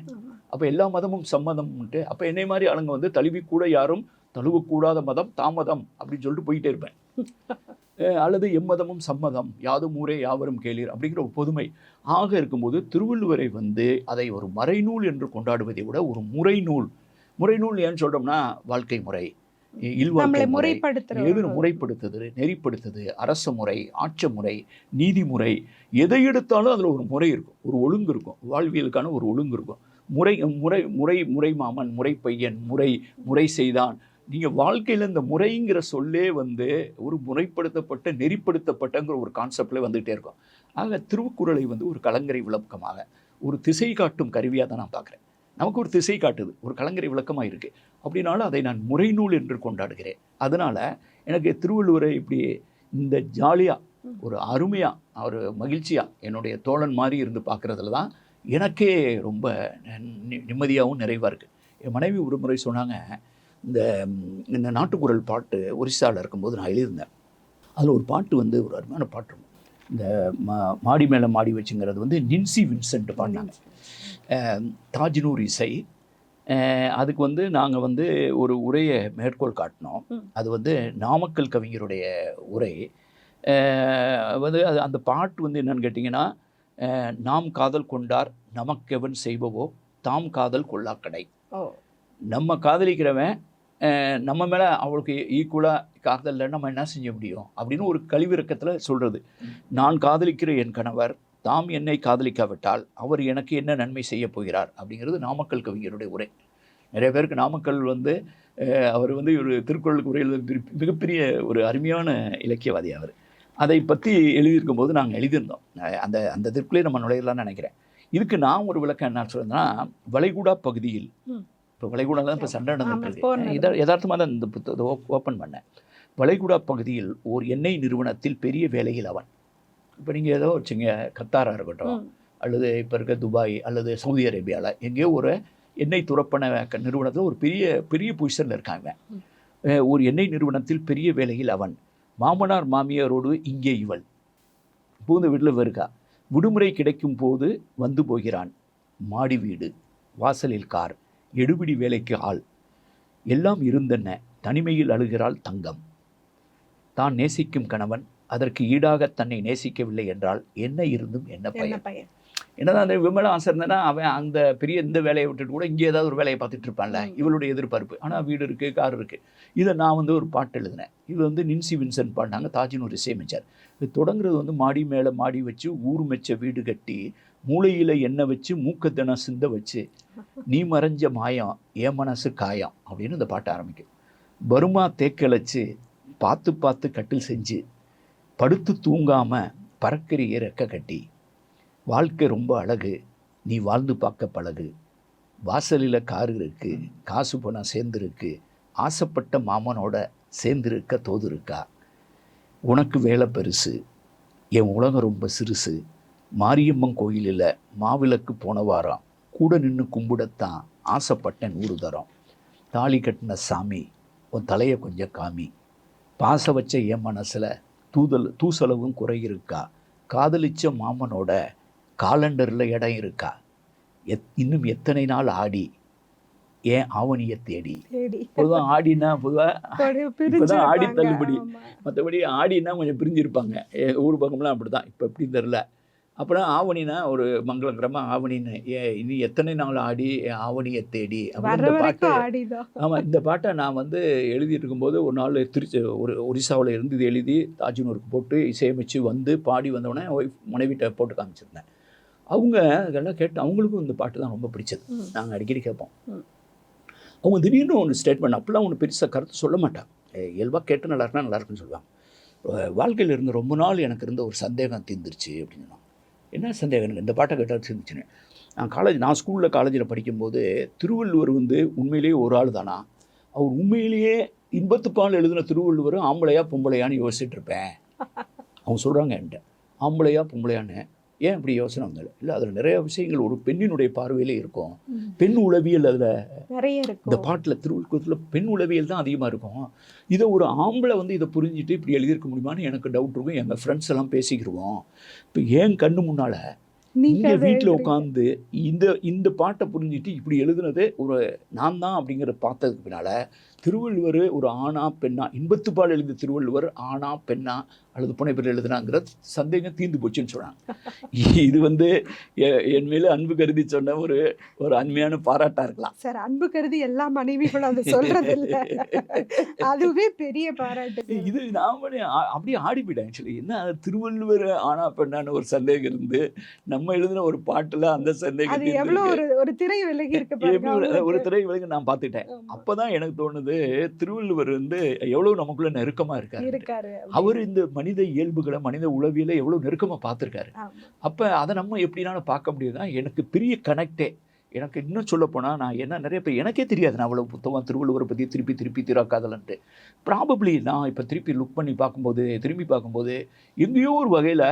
அப்போ எல்லா மதமும் சம்மதம்ன்ட்டு. அப்போ என்னை மாதிரி ஆளுங்க வந்து தழுவி கூட யாரும் தழுவக்கூடாத மதம் தாமதம் அப்படின்னு சொல்லிட்டு போயிட்டே இருப்பேன். அல்லது எம்மதமும் சம்மதம் யாதும் ஊரே யாவரும் கேளீர் அப்படிங்கிற ஒரு பொதுமை ஆக இருக்கும்போது திருவள்ளுவரை வந்து அதை ஒரு மறைநூல் என்று கொண்டாடுவதை விட ஒரு முறைநூல் ஏன்னு சொல்கிறோம்னா வாழ்க்கை முறை, இல்வாழ்க்கை முறை, எது முறைப்படுத்துது, நெறிப்படுத்துது, அரச முறை, ஆட்சி முறை, நீதிமுறை, எதை எடுத்தாலும் அதில் ஒரு முறை இருக்கும், ஒரு ஒழுங்கு இருக்கும், வாழ்வியலுக்கான ஒரு ஒழுங்கு இருக்கும். முறை முறை முறை முறை மாமன், முறை பையன், முறை செய்தான். நீங்கள் வாழ்க்கையில் இந்த முறைங்கிற சொல்லே வந்து ஒரு முறைப்படுத்தப்பட்ட நெறிப்படுத்தப்பட்டங்கிற ஒரு கான்செப்டில் வந்துகிட்டே இருக்கும். ஆக திருக்குறளை வந்து ஒரு கலங்கரை விளக்கமாக, ஒரு திசை காட்டும் கருவியாக தான் நான் பார்க்குறேன். நமக்கு ஒரு திசை காட்டுது, ஒரு கலங்கரை விளக்கமாக இருக்குது. அப்படின்னாலும் அதை நான் முறைநூல் என்று கொண்டாடுகிறேன். அதனால் எனக்கு திருவள்ளுவரை இப்படி இந்த ஜாலியாக ஒரு அருமையாக ஒரு மகிழ்ச்சியாக என்னுடைய தோழன் மாதிரி இருந்து பார்க்குறதுல தான் எனக்கே ரொம்ப நிம்மதியாகவும் நிறைவாக இருக்குது. என் மனைவி ஒரு முறை சொன்னாங்க, இந்த நாட்டுக்குறள் பாட்டு ஒரிசாவில் இருக்கும்போது நான் எழுதியிருந்தேன். அதில் ஒரு பாட்டு வந்து ஒரு அருமையான பாட்டு இருக்கும். இந்த மாடி மேலே மாடி வச்சுங்கிறது வந்து நின்சி வின்சென்ட் பாடினாங்க. தாஜ்னூர் இசை. அதுக்கு வந்து நாங்கள் வந்து ஒரு உரையை மேற்கோள் காட்டினோம். அது வந்து நாமக்கல் கவிஞருடைய உரை. வந்து அந்த பாட்டு வந்து என்னென்னு கேட்டிங்கன்னா, நாம் காதல் கொண்டார் நமக்கெவன் செய்பவோ தாம் காதல் கொள்ளாக்கடை. நம்ம காதலிக்கிறவன் நம்ம மேலே அவளுக்கு ஈக்குவலாக காதலில் நம்ம என்ன செய்ய முடியும் அப்படின்னு ஒரு கழிவிறக்கத்தில் சொல்கிறது. நான் காதலிக்கிற என் கணவர் தாம் என்னை காதலிக்காவிட்டால் அவர் எனக்கு என்ன நன்மை செய்ய போகிறார் அப்படிங்கிறது நாமக்கல் கவிஞருடைய உரை. நிறைய பேருக்கு நாமக்கல் வந்து அவர் வந்து ஒரு திருக்குறளுக்கு உரை எழுத மிகப்பெரிய ஒரு அருமையான இலக்கியவாதி. அவர் அதை பற்றி எழுதியிருக்கும் போது நாங்கள் எழுதியிருந்தோம். அந்த திருக்குறளை நம்ம நுழையலான்னு நினைக்கிறேன். இதுக்கு நான் ஒரு விளக்கம் என்ன சொல்கிறேன்னா, வளைகுடா பகுதியில், இப்போ வளைகுடாவில் தான் இப்போ சண்டை நடந்துட்டு யதார்த்தமாக தான் இந்த புத்தகத்தை ஓப்பன் பண்ணேன். வளைகுடா பகுதியில் ஒரு எண்ணெய் நிறுவனத்தில் பெரிய வேலையில் அவன். இப்போ நீங்கள் ஏதோ வச்சுங்க, கத்தாராக இருக்கட்டும் அல்லது இப்போ இருக்க துபாய் அல்லது சவுதி அரேபியாவில் எங்கேயோ ஒரு எண்ணெய் துறப்பன நிறுவனத்தில் ஒரு பெரிய பொசிஷனில் இருக்காங்க. ஒரு எண்ணெய் நிறுவனத்தில் பெரிய வேலையில் அவன், மாமனார் மாமியாரோடு இங்கே இவள், பூந்த வீட்டில் இருக்கா, விடுமுறை கிடைக்கும் போது வந்து போகிறான், மாடி வீடு, வாசலில் கார், எடுபிடி வேலைக்கு ஆள், எல்லாம் இருந்தென்ன தனிமையில் அழுகிறாள் தங்கம். தான் நேசிக்கும் கணவன் அதற்கு ஈடாக தன்னை நேசிக்கவில்லை என்றால் என்ன இருந்தும் என்ன பயன்? என்னதான் அந்த விமல ஆசை இருந்தேன்னா அவன் அந்த பெரிய இந்த வேலையை விட்டுட்டு கூட இங்கே ஏதாவது ஒரு வேலையை பார்த்துட்டு இருப்பான்ல, இவளுடைய எதிர்பார்ப்பு. ஆனால் வீடு இருக்குது, கார் இருக்குது. இதை நான் வந்து ஒரு பாட்டு எழுதினேன். இது வந்து நின்சி வின்சென்ட் பாடினாங்க, தாஜ்னூர் இசையமைச்சார். இது தொடங்குறது வந்து மாடி மேலே மாடி வச்சு ஊர் மெச்ச வீடு கட்டி மூளையில் எண்ணெய் வச்சு மூக்கத்தனை சிந்த வச்சு நீ மறைஞ்ச மாயம் ஏன் மனசு காயம் அப்படின்னு இந்த பாட்டை ஆரம்பிக்கும். பருமா தேக்கழைச்சு பார்த்து பார்த்து கட்டில் செஞ்சு படுத்து தூங்காமல் பறக்கிறிய ரெக்க கட்டி, வாழ்க்கை ரொம்ப அழகு நீ வாழ்ந்து பார்க்க பழகு, வாசலில் காரு இருக்குது, காசு பணம் சேர்ந்துருக்கு, ஆசைப்பட்ட மாமனோட சேர்ந்துருக்க தோது இருக்கா, உனக்கு வேலை பெருசு என் உலகம் ரொம்ப சிறுசு, மாரியம்மன் கோயிலில் மாவிளக்கு போன வாரம் கூட நின்று கும்பிடத்தான் ஆசைப்பட்ட 100 தரம், தாலி கட்டின சாமி உன் தலையை கொஞ்சம் காமி, பாச வச்ச என் மனசில் தூசலவும் குறை இருக்கா, காதலிச்ச மாமனோட காலண்டரில் இடம் இருக்கா, இன்னும் எத்தனை நாள் ஆடி ஏன் ஆவணியை தேடி. பொதுவாக ஆடினா இப்போதான் ஆடி தள்ளுபடி, மற்றபடி ஆடினா கொஞ்சம் பிரிஞ்சிருப்பாங்க ஊர் பக்கம்லாம் அப்படி தான். இப்போ எப்படி தெரில. அப்புறம் ஆவணினா ஒரு மங்களகரமாக ஆவணின்னு இனி எத்தனை நாள் ஆடி ஆவணியை தேடி அப்படின்னு இந்த பாட்டு. ஆமாம், இந்த பாட்டை நான் வந்து எழுதிட்டு இருக்கும்போது ஒரு நாள் ஒரு ஒரிசாவில் இருந்து இது எழுதி தாஜ்னூருக்கு போட்டு இசையமைச்சு வந்து பாடி வந்தோடனே மனைவிட்ட போட்டு காமிச்சிருந்தேன். அவங்க அதெல்லாம் கேட்டு அவங்களுக்கும் இந்த பாட்டு தான் ரொம்ப பிடிச்சது. நாங்கள் அடிக்கடி கேட்போம். அவங்க திடீர்னு ஒன்று ஸ்டேட்மெண்ட், அப்போல்லாம் ஒன்று பெருசாக கருத்து சொல்ல மாட்டாங்க, இயல்பாக கேட்டு நல்லா இருக்குன்னு சொல்லுவாங்க. வாழ்க்கையில் இருந்து ரொம்ப நாள் எனக்கு இருந்த ஒரு சந்தேகம் தீர்ந்துருச்சு அப்படின்னு. என்ன சந்தேகம் எனக்கு இந்த பாட்டை கேட்டால் இருந்துச்சுன்னு. நான் ஸ்கூலில் காலேஜில் படிக்கும்போது திருவள்ளுவர் வந்து உண்மையிலேயே ஒரு ஆள் தானா, அவர் உண்மையிலேயே இன்பத்துப்பால் எழுதின திருவள்ளுவர் ஆம்பளையா பொம்பளையான்னு யோசிச்சுட்டு இருப்பேன். அவங்க சொல்கிறாங்க என்கிட்ட, ஆம்பளையா பொம்பளையான்னு. ஏன் இப்படி யோசனை வந்தாலும் இல்லை, அதில் நிறைய விஷயங்கள் ஒரு பெண்ணினுடைய பார்வையிலே இருக்கும். பெண் உளவியல் அதில் நிறைய இருக்கும். இந்த பாட்டில் திருவள்ளுவத்தில் பெண் உளவியல் தான் அதிகமாக இருக்கும். இதை ஒரு ஆம்பளை வந்து இதை புரிஞ்சுட்டு இப்படி எழுதியிருக்க முடியுமான்னு எனக்கு டவுட் இருக்கும். எங்கள் ஃப்ரெண்ட்ஸ் எல்லாம் பேசிக்கிடுவோம். இப்போ ஏன் கண்ணு முன்னால் இங்கே வீட்டில் உட்காந்து இந்த பாட்டை புரிஞ்சுட்டு இப்படி எழுதுனது ஒரு நான் தான் அப்படிங்கிற பார்த்ததுக்கு பின்னால் திருவள்ளுவர் ஒரு ஆணா பெண்ணா, இன்பத்துப்பால் எழுதிய திருவள்ளுவர் ஆணா பெண்ணா அல்லது புனைப்பெயர் எழுதுனாங்கிற சந்தேகம் தீர்ந்து போச்சுன்னு சொன்னாங்க. இது என் மேலே அன்பு கருதி சொன்ன ஒரு ஒரு அண்மையான பாராட்டாக இருக்கலாம். சார், அன்பு கருதி எல்லா மனைவிகளும் அதை சொல்றது இல்லை, அதுவே பெரிய பாராட்டு. இது நான் அப்படியே ஆடி போயிட்டேன். ஆக்சுவலி என்ன திருவள்ளுவர் ஆனா பெண்ணான ஒரு சந்தேகம் இருந்து நம்ம எழுதின ஒரு பாட்டில் அந்த சந்தேகம் எவ்வளோ ஒரு திரை விலகி இருக்கு, ஒரு திரை விலகி நான் பார்த்துட்டேன். அப்போதான் எனக்கு தோணுது திருவள்ளுவர் எவ்வளவு நமக்குள்ள நெருக்கமா இருக்காரு. அவர் இந்த மனித இயல்புகளை மனித உளவியலை எவ்வளவு நெருக்கமா பார்த்துருக்காரு. அப்ப அதை நம்ம எப்படினாலும் பார்க்க முடியுதுதான் எனக்கு பெரிய கனெக்டே. எனக்கு இன்னும் சொல்ல போனால் நான் என்ன நிறைய பேர் எனக்கே தெரியாது நான் அவ்வளோ புத்தகம் திருவள்ளுவரை பற்றி திருப்பி திராக்காதலன்ட்டு. ப்ராபப்ளி நான் இப்போ திருப்பி லுக் பண்ணி திரும்பி பார்க்கும்போது எங்கேயோ ஒரு வகையில்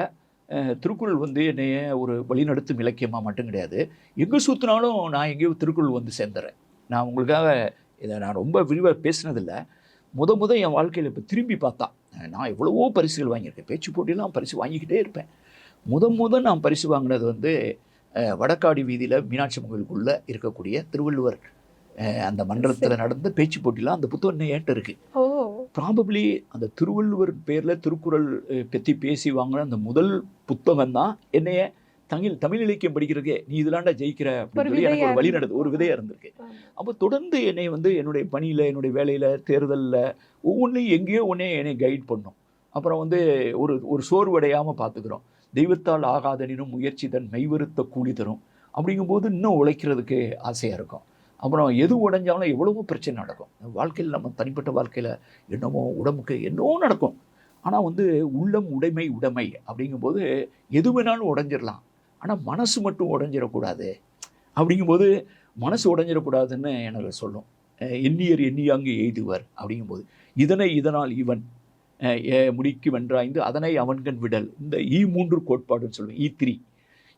திருக்குறள் என்னைய ஒரு வழிநடத்தும் இலக்கியமாக மட்டும் கிடையாது. எங்கே சுற்றினாலும் நான் எங்கேயோ திருக்குறள் சேர்ந்துறேன். நான் உங்களுக்காக இதை நான் ரொம்ப விரிவாக பேசினதில்லை. முத என் வாழ்க்கையில் இப்போ திரும்பி பார்த்தா நான் எவ்வளவோ பரிசுகள் வாங்கியிருக்கேன். பேச்சு போட்டியெல்லாம் பரிசு வாங்கிக்கிட்டே இருப்பேன். முத நான் பரிசு வாங்கினது வடக்காடி வீதியில் மீனாட்சி கோயிலுக்குள்ளே இருக்கக்கூடிய திருவள்ளுவர் அந்த மண்டலத்தில் நடந்த பேச்சு போட்டிலாம் அந்த புத்தகம் ஏன்ட்டு இருக்குது. ப்ராபப்ளி அந்த திருவள்ளுவர் பேரில் திருக்குறள் பற்றி பேசி வாங்கின அந்த முதல் புத்தகம் தான் என்னைய தமிழ் இலக்கியம் படிக்கிறதுக்கே நீ இதெல்லாண்டா ஜெயிக்கிற அப்படின்னு சொல்லி எனக்கு ஒரு வழி ஒரு விதையாக இருந்திருக்கு. அப்போ தொடர்ந்து என்னை என்னுடைய பணியில் என்னுடைய வேலையில் தேர்தலில் ஒவ்வொன்றையும் எங்கேயோ என்னை கைட் பண்ணும். அப்புறம் ஒரு சோர்வடையாமல் பார்த்துக்கிறோம். தெய்வத்தால் ஆகாதனினும் முயற்சி தன் மெய்வருத்த கூலி தரும் அப்படிங்கும்போது இன்னும் உழைக்கிறதுக்கு ஆசையாக இருக்கும். அப்புறம் எது உடைஞ்சாலும் எவ்வளவோ பிரச்சனை நடக்கும் வாழ்க்கையில். நம்ம தனிப்பட்ட வாழ்க்கையில் என்னமோ உடம்புக்கு என்னவோ நடக்கும். ஆனால் உள்ளம் உடைமை அப்படிங்கும்போது எது வேணாலும் உடைஞ்சிடலாம். ஆனால் மனசு மட்டும் உடைஞ்சிடக்கூடாது. அப்படிங்கும்போது மனசு உடைஞ்சிடக்கூடாதுன்னு எனக்கு சொல்லும். எண்ணியர் எண்ணியாங்கு எய்துவர் அப்படிங்கும்போது இதனால் இவன் முடிக்கு வென்றாய்ந்து அதனை அவன்கண் விடல், இந்த E3 கோட்பாடுன்னு சொல்லுவேன். E3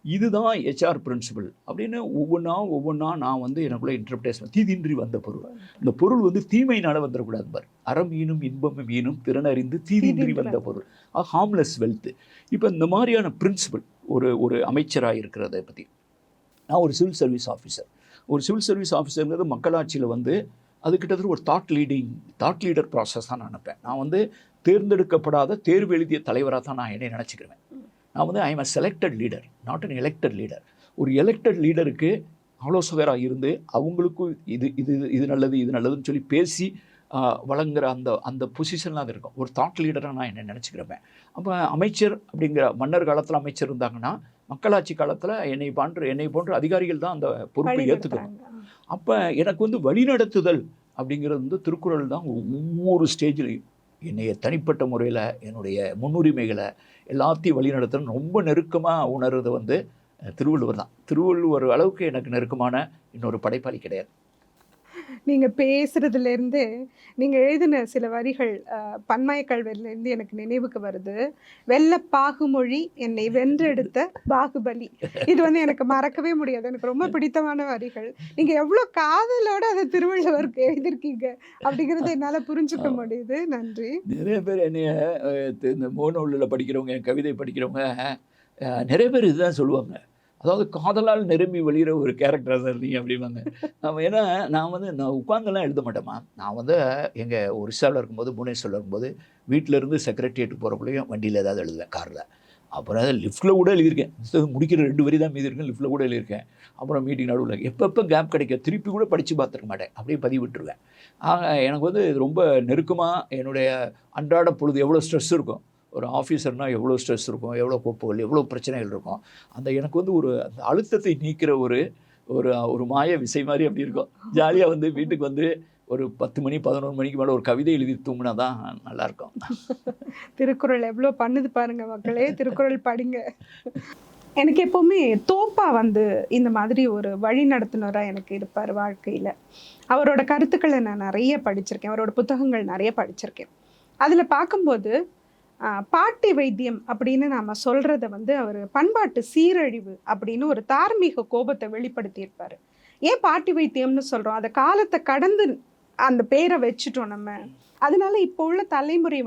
இதுதான் HR பிரின்சிபல் அப்படின்னு ஒவ்வொன்றா நான் எனக்குள்ள இன்டர்பிரேஷன். தீதின்றி வந்த பொருள், இந்த பொருள் தீமையினால வந்துடக்கூடாது பார். அறம் ஈனும் இன்பமும் ஈனும் திறனறிந்து தீதின்றி வந்த பொருள், ஹார்ம்லெஸ் வெல்த். இப்போ இந்த மாதிரியான பிரின்சிபல் ஒரு அமைச்சராக இருக்கிறத பற்றி நான் ஒரு சிவில் சர்வீஸ் ஆஃபீஸர். ஒரு சிவில் சர்வீஸ் ஆஃபீஸருங்கிறது மக்களாட்சியில் அது கிட்டத்தட்ட ஒரு தாட் லீடர் ப்ராசஸ் தான் நான் நினைப்பேன். நான் தேர்ந்தெடுக்கப்படாத தேர்வு எழுதிய தலைவராக தான் நான் என்னை நினச்சிக்கிறேன். நான் I am a selected leader, not an elected leader. ஒரு எலெக்டட் லீடருக்கு ஆலோசகராக இருந்து அவங்களுக்கும் இது நல்லதுன்னு சொல்லி பேசி வழங்குகிற அந்த பொசிஷன்லாம் அது இருக்கும். ஒரு தாட் லீடராக நான் என்ன நினச்சிக்கிறப்பேன். அப்போ அமைச்சர் அப்படிங்கிற மன்னர் காலத்தில் அமைச்சர் இருந்தாங்கன்னா மக்களாட்சி காலத்தில் என்னை போன்ற அதிகாரிகள் தான் அந்த பொறுப்பை ஏற்றுக்கிறாங்க. அப்போ எனக்கு வழிநடத்துதல் அப்படிங்கிறது திருக்குறள் தான். ஒவ்வொரு ஸ்டேஜ்லையும் என்னைய தனிப்பட்ட முறையில் என்னுடைய முன்னுரிமைகளை எல்லாத்தையும் வழிநடத்துன்னு ரொம்ப நெருக்கமாக உணர்றது திருவள்ளுவர் தான். திருவள்ளுவர் அளவுக்கு எனக்கு நெருக்கமான இன்னொரு படைப்பாளி கிடையாது. நீங்கள் பேசுகிறதுலேருந்து நீங்கள் எழுதின சில வரிகள் பன்மய கல்வெளிலேருந்து எனக்கு நினைவுக்கு வருது. வெள்ள பாகுமொழி என்னை வென்றெடுத்த பாகுபலி. இது எனக்கு மறக்கவே முடியாது. எனக்கு ரொம்ப பிடித்தமான வரிகள். நீங்கள் எவ்வளோ காதலோடு அதை திருவள்ளுவருக்கு எழுதியிருக்கீங்க அப்படிங்கிறத என்னால் புரிஞ்சுக்க முடியுது. நன்றி. நிறைய பேர் என்னைய இந்த மோனூலில் படிக்கிறவங்க, என் கவிதை படிக்கிறவங்க நிறைய பேர் இதுதான் சொல்லுவாங்க. அதாவது காதலால் நிரம்பி வெளியிற ஒரு கேரக்டராக தான் இருந்தீங்க அப்படிம்பாங்க. ஏன்னா நான் உட்காந்துலாம் எழுத மாட்டேம்மா. நான் எங்கள் ஒரிசாவில் இருக்கும்போது புவனேஸ்வரில் இருக்கும்போது வீட்டிலேருந்து செக்ரட்டரியேட்டுக்கு போகிறக்குள்ளேயும் வண்டியில் ஏதாவது எழுதுவேன், காரில். அப்புறம் லிஃப்ட்டில் கூட எழுதியிருக்கேன். முடிக்கிற 2 வரி தான் மீதி இருக்கேன், லிஃப்ட்டில் கூட எழுதியிருக்கேன். அப்புறம் மீட்டிங் நடுவில் எப்பப்போ கேப் கிடைக்க திருப்பி கூட படித்து பார்த்துருக்க மாட்டேன், அப்படியே பதிவிட்டுருவேன். எனக்கு இது ரொம்ப நெருக்கமாக என்னுடைய அன்றாட பொழுது எவ்வளோ ஸ்ட்ரெஸ் இருக்கும், ஒரு ஆஃபீஸர்னால் எவ்வளோ ஸ்ட்ரெஸ் இருக்கும், எவ்வளோ கோப்புகள், எவ்வளோ பிரச்சனைகள் இருக்கும். எனக்கு அந்த அழுத்தத்தை நீக்கிற ஒரு மாய விசை மாதிரி அப்படி இருக்கும். ஜாலியாக வீட்டுக்கு ஒரு 10 மணி 11 மணிக்கு மேலே ஒரு கவிதை எழுதி தூங்கினா தான் நல்லாயிருக்கும். திருக்குறள் எவ்வளோ பண்ணுது பாருங்க மக்களே. திருக்குறள் படிங்க. எனக்கு எப்போவுமே தோப்பா இந்த மாதிரி ஒரு வழி நடத்துனராக எனக்கு இருப்பார் வாழ்க்கையில். அவரோட கருத்துக்களை நான் நிறைய படிச்சிருக்கேன், அவரோட புத்தகங்கள் நிறைய படிச்சிருக்கேன். அதில் பார்க்கும்போது பாட்டி வைத்தியம் அப்படின்னு நாம் சொல்கிறத அவர் பண்பாட்டு சீரழிவு அப்படின்னு ஒரு தார்மீக கோபத்தை வெளிப்படுத்தியிருப்பார். ஏன் பாட்டி வைத்தியம்னு சொல்கிறோம்? அந்த காலத்தை கடந்து அந்த பேரை வச்சுட்டோம் நம்ம. அதனால இப்போ உள்ள தலைமுறை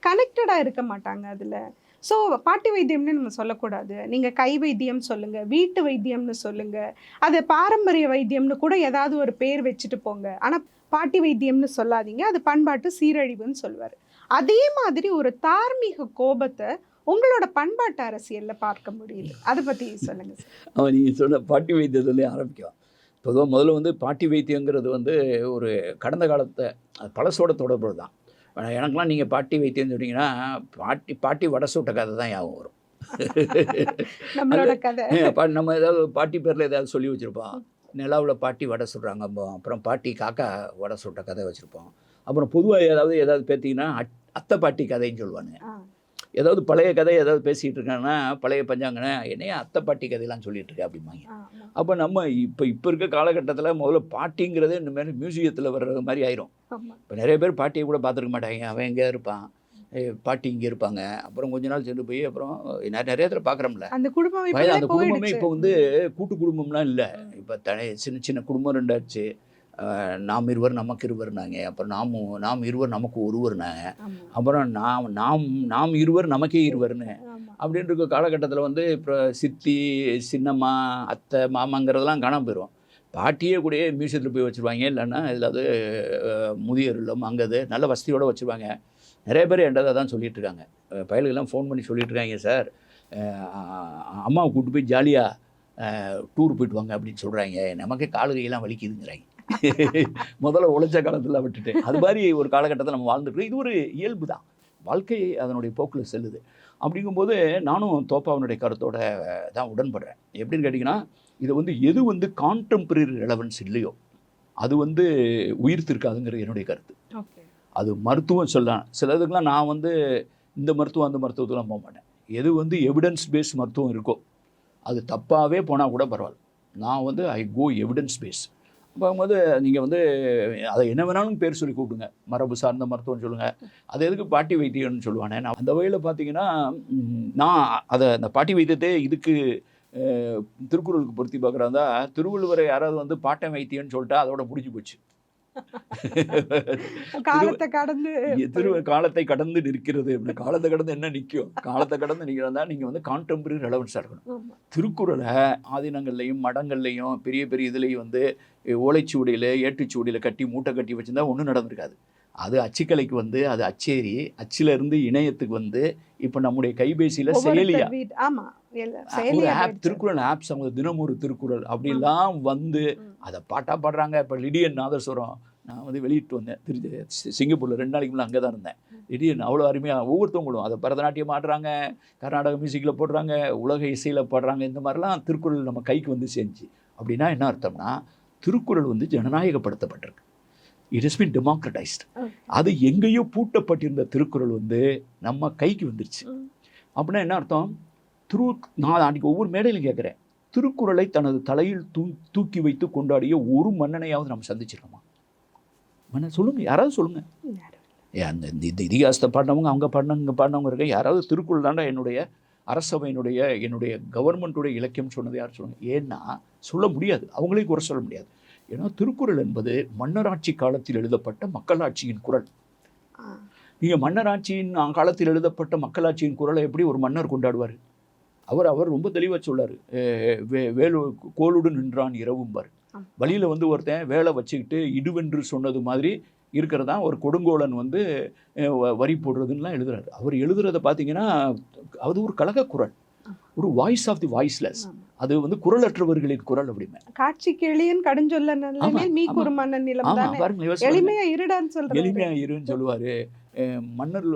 கனெக்டடாக இருக்க மாட்டாங்க அதில். ஸோ பாட்டி வைத்தியம்னு நம்ம சொல்லக்கூடாது. நீங்கள் கை வைத்தியம் சொல்லுங்கள், வீட்டு வைத்தியம்னு சொல்லுங்கள், அது பாரம்பரிய வைத்தியம்னு கூட ஏதாவது ஒரு பேர் வச்சுட்டு போங்க. ஆனால் பாட்டி வைத்தியம்னு சொல்லாதீங்க, அது பண்பாட்டு சீரழிவுன்னு சொல்லுவார். அதே மாதிரி ஒரு தார்மீக கோபத்தை உங்களோட பண்பாட்டு அரசியல்ல பார்க்க முடியுது. அதை பத்தி சொல்லுங்க சார். அவன் நீங்கள் சொன்ன பாட்டி வைத்தியத்திலே ஆரம்பிக்கலாம். பொதுவாக முதல்ல வந்து பாட்டி வைத்தியங்கிறது வந்து ஒரு கடந்த காலத்தை பழசோட தொடர்பு தான். எனக்கெலாம் நீங்கள் பாட்டி வைத்தியம்னு சொன்னீங்கன்னா பாட்டி வடை சுட்ட கதை தான் ஞாபகம் வரும். நம்மளோட கதை நம்ம ஏதாவது பாட்டி பேரில் ஏதாவது சொல்லி வச்சுருப்போம். நிலாவில் பாட்டி வடை சுடுறாங்க, அப்புறம் பாட்டி காக்கா வடை சுட்ட கதை வச்சுருப்போம். அப்புறம் பொதுவாக ஏதாவது பார்த்தீங்கன்னா அத்தை பாட்டி கதைன்னு சொல்லுவாங்க. ஏதாவது பழைய கதை ஏதாவது பேசிகிட்டு இருக்காங்கன்னா பழைய பஞ்சாங்கன்னா என்னையா அத்தை பாட்டி கதையெல்லாம் சொல்லிட்டு இருக்கேன் அப்படிம்பாங்க. அப்போ நம்ம இப்போ இருக்க காலகட்டத்தில் முதல்ல பாட்டிங்கிறதே இந்த மாதிரி மியூசியத்தில் வர்றது மாதிரி ஆயிரும். இப்போ நிறைய பேர் பாட்டியை கூட பார்த்துருக்க மாட்டாங்க. அவன் எங்கே இருப்பான், பாட்டி இங்கே இருப்பாங்க. அப்புறம் கொஞ்ச நாள் சென்று போய் அப்புறம் நிறைய இடத்துல பார்க்குறோம்ல அந்த குடும்பமே இப்போ வந்து கூட்டு குடும்பம்லாம் இல்லை. இப்போ சின்ன சின்ன குடும்பம் ரெண்டாச்சு. நாம் இருவர் நமக்கு இருவர்னாங்க. அப்புறம் நாம் இருவர் நமக்கு ஒருவர்னாங்க. அப்புறம் நாம் இருவர் நமக்கே இருவர்னு அப்படின்னு இருக்க காலகட்டத்தில் வந்து இப்போ சித்தி சின்னம்மா அத்தை மாமாங்கிறதெல்லாம் காணாம போயிடும். பாட்டியே கூடயே மியூசியத்தில் போய் வச்சுருவாங்க. இல்லைன்னா இதில் அது முதியோர் இல்லம் அங்கே நல்ல வசதியோடு வச்சுருவாங்க. நிறைய பேர் என்கிட்ட தான் சொல்லிகிட்டு இருக்காங்க. பயலுக்கெல்லாம் ஃபோன் பண்ணி சொல்லிட்டு இருக்காங்க, சார் அம்மாவை கூப்பிட்டு போய் ஜாலியாக டூர் போயிட்டு வாங்க அப்படின்னு சொல்கிறாங்க. நமக்கே காலு கையெல்லாம் வலிக்குதுங்கிறாங்க. முதல்ல உழைச்ச காலத்தில் விட்டுட்டு அது மாதிரி ஒரு காலகட்டத்தில் நம்ம வாழ்ந்துட்டு இது ஒரு இயல்பு தான். வாழ்க்கை அதனுடைய போக்கில் செல்லுது. அப்படிங்கும்போது நானும் தோப்பாவனுடைய கருத்தோட தான் உடன்படுறேன். எப்படின்னு கேட்டிங்கன்னா, இதை வந்து எது வந்து கான்டெம்பரரி ரெலவன்ஸ் இல்லையோ அது வந்து உயிர்த்திருக்காதுங்கிறது என்னுடைய கருத்து. அது மருத்துவம் சொல்லலாம். சிலதுக்கெலாம் நான் வந்து இந்த மருத்துவம் அந்த மருத்துவத்துலாம் போக மாட்டேன். எது வந்து எவிடன்ஸ் பேஸ் மருத்துவம் இருக்கோ அது தப்பாகவே போனால் கூட பரவாயில்ல. நான் வந்து ஐ கோ எவிடன்ஸ் பேஸ். போகும்போது நீங்கள் வந்து அதை என்ன வேணாலும் பேர் சொல்லி கூப்பிடுங்க. மரபு சார்ந்த மருத்துவம்னு சொல்லுங்கள். அது எதுக்கு பாட்டி வைத்தியம்னு சொல்லுவானே. நான் அந்த வகையில் பார்த்தீங்கன்னா நான் அந்த பாட்டி வைத்தியத்தை இதுக்கு திருக்குறளுக்கு பொருத்தி பார்க்குறாந்தா திருவள்ளுவரை யாராவது வந்து பாட்டை வைத்தியம்னு சொல்லிட்டா அதோட முடிஞ்சு போச்சு. காலத்தை கடந்து காலத்தை கடந்து நிற்கிறது. காலத்தை கடந்து என்ன நிற்கும்? காலத்தை கடந்து நிற்கிறதா நீங்கள் வந்து கான்டெம்பரரி ரெலவன்ஸாக இருக்கணும். திருக்குறளை ஆதீனங்கள்லையும் மடங்கள்லையும் பெரிய பெரிய இதுலேயும் வந்து ஓலைச்சுவடியில் ஏட்டுச்சுவடியில் கட்டி மூட்டை கட்டி வச்சுருந்தா ஒன்றும் நடந்திருக்காது. அது அச்சுக்கலைக்கு வந்து அது அச்சேரி அச்சிலிருந்து இணையத்துக்கு வந்து இப்போ நம்முடைய கைபேசியில் செயலியா ஒரு ஆப் திருக்குறள் ஆப்ஸ் அவங்க தினம் ஒரு திருக்குறள் அப்படிலாம் வந்து அதை பாட்டாக பாடுறாங்க. இப்போ லிடியன் நாதஸ்வரம் நான் வந்து வெளியிட்டு வந்தேன் சிங்கப்பூரில் 2 நாளைக்கு முன்னே அங்கே தான் இருந்தேன். லிடியன் அவ்வளோ அருமையாக ஒவ்வொருத்தவங்களும் அதை பரதநாட்டியம் ஆடுறாங்க, கர்நாடக மியூசிக்கில் போடுறாங்க, உலக இசையில் பாடுறாங்க. இந்த மாதிரிலாம் திருக்குறள் நம்ம கைக்கு வந்து செஞ்சு அப்படின்னா என்ன அர்த்தம்னா திருக்குறள் வந்து ஜனநாயகப்படுத்தப்பட்டிருக்கு. It has been democratised. அது எங்கேயோ பூட்டப்பட்டிருந்த திருக்குறள் வந்து நம்ம கைக்கு வந்துருச்சு. அப்படின்னா என்ன அர்த்தம்? நான் அன்றைக்கி ஒவ்வொரு மேடையிலும் கேட்குறேன், திருக்குறளை தனது தலையில் தூக்கி வைத்து கொண்டாடிய ஒரு மன்னனையாவது நம்ம சந்திச்சிருக்கோமா? மன்னன் சொல்லுங்கள், யாராவது சொல்லுங்கள். அந்த இந்த இதிகாசத்தை பாடினவங்க அவங்க பாடினவங்க இங்கே பாடினவங்க இருக்க யாராவது திருக்குறள் தாண்டா என்னுடைய என்னுடைய கவர்மெண்ட்டுடைய இலக்கியம் சொன்னது யார் சொல்லுங்கள்? ஏன்னா சொல்ல முடியாது, அவங்களே குறை சொல்ல முடியாது. ஏன்னா திருக்குறள் என்பது மன்னராட்சி காலத்தில் எழுதப்பட்ட மக்களாட்சியின் குரல். நீங்கள் மன்னராட்சியின் காலத்தில் எழுதப்பட்ட மக்களாட்சியின் குரலை எப்படி ஒரு மன்னர் கொண்டாடுவார்? அவர் ரொம்ப தெளிவாக சொல்லார். வேலு கோலுடு நின்றான் இரவும்பார். வழியில் வந்து ஒருத்தன் வேலை வச்சுக்கிட்டு இடுவென்று சொன்னது மாதிரி இருக்கிறதா ஒரு கொடுங்கோலன் வந்து வரி போடுறதுன்னெலாம் எழுதுறாரு. அவர் எழுதுறதை பார்த்தீங்கன்னா அது ஒரு கழக குரல், ஒரு வாய்ஸ் ஆஃப் தி வாய்ஸ்லெஸ். அது வந்து குரலற்றவர்களின் குரல். அப்படிமே காட்சி கேளியன் கடுஞ்சொல்ல எளிமையா இருன்னு சொல்லுவார். மன்னர்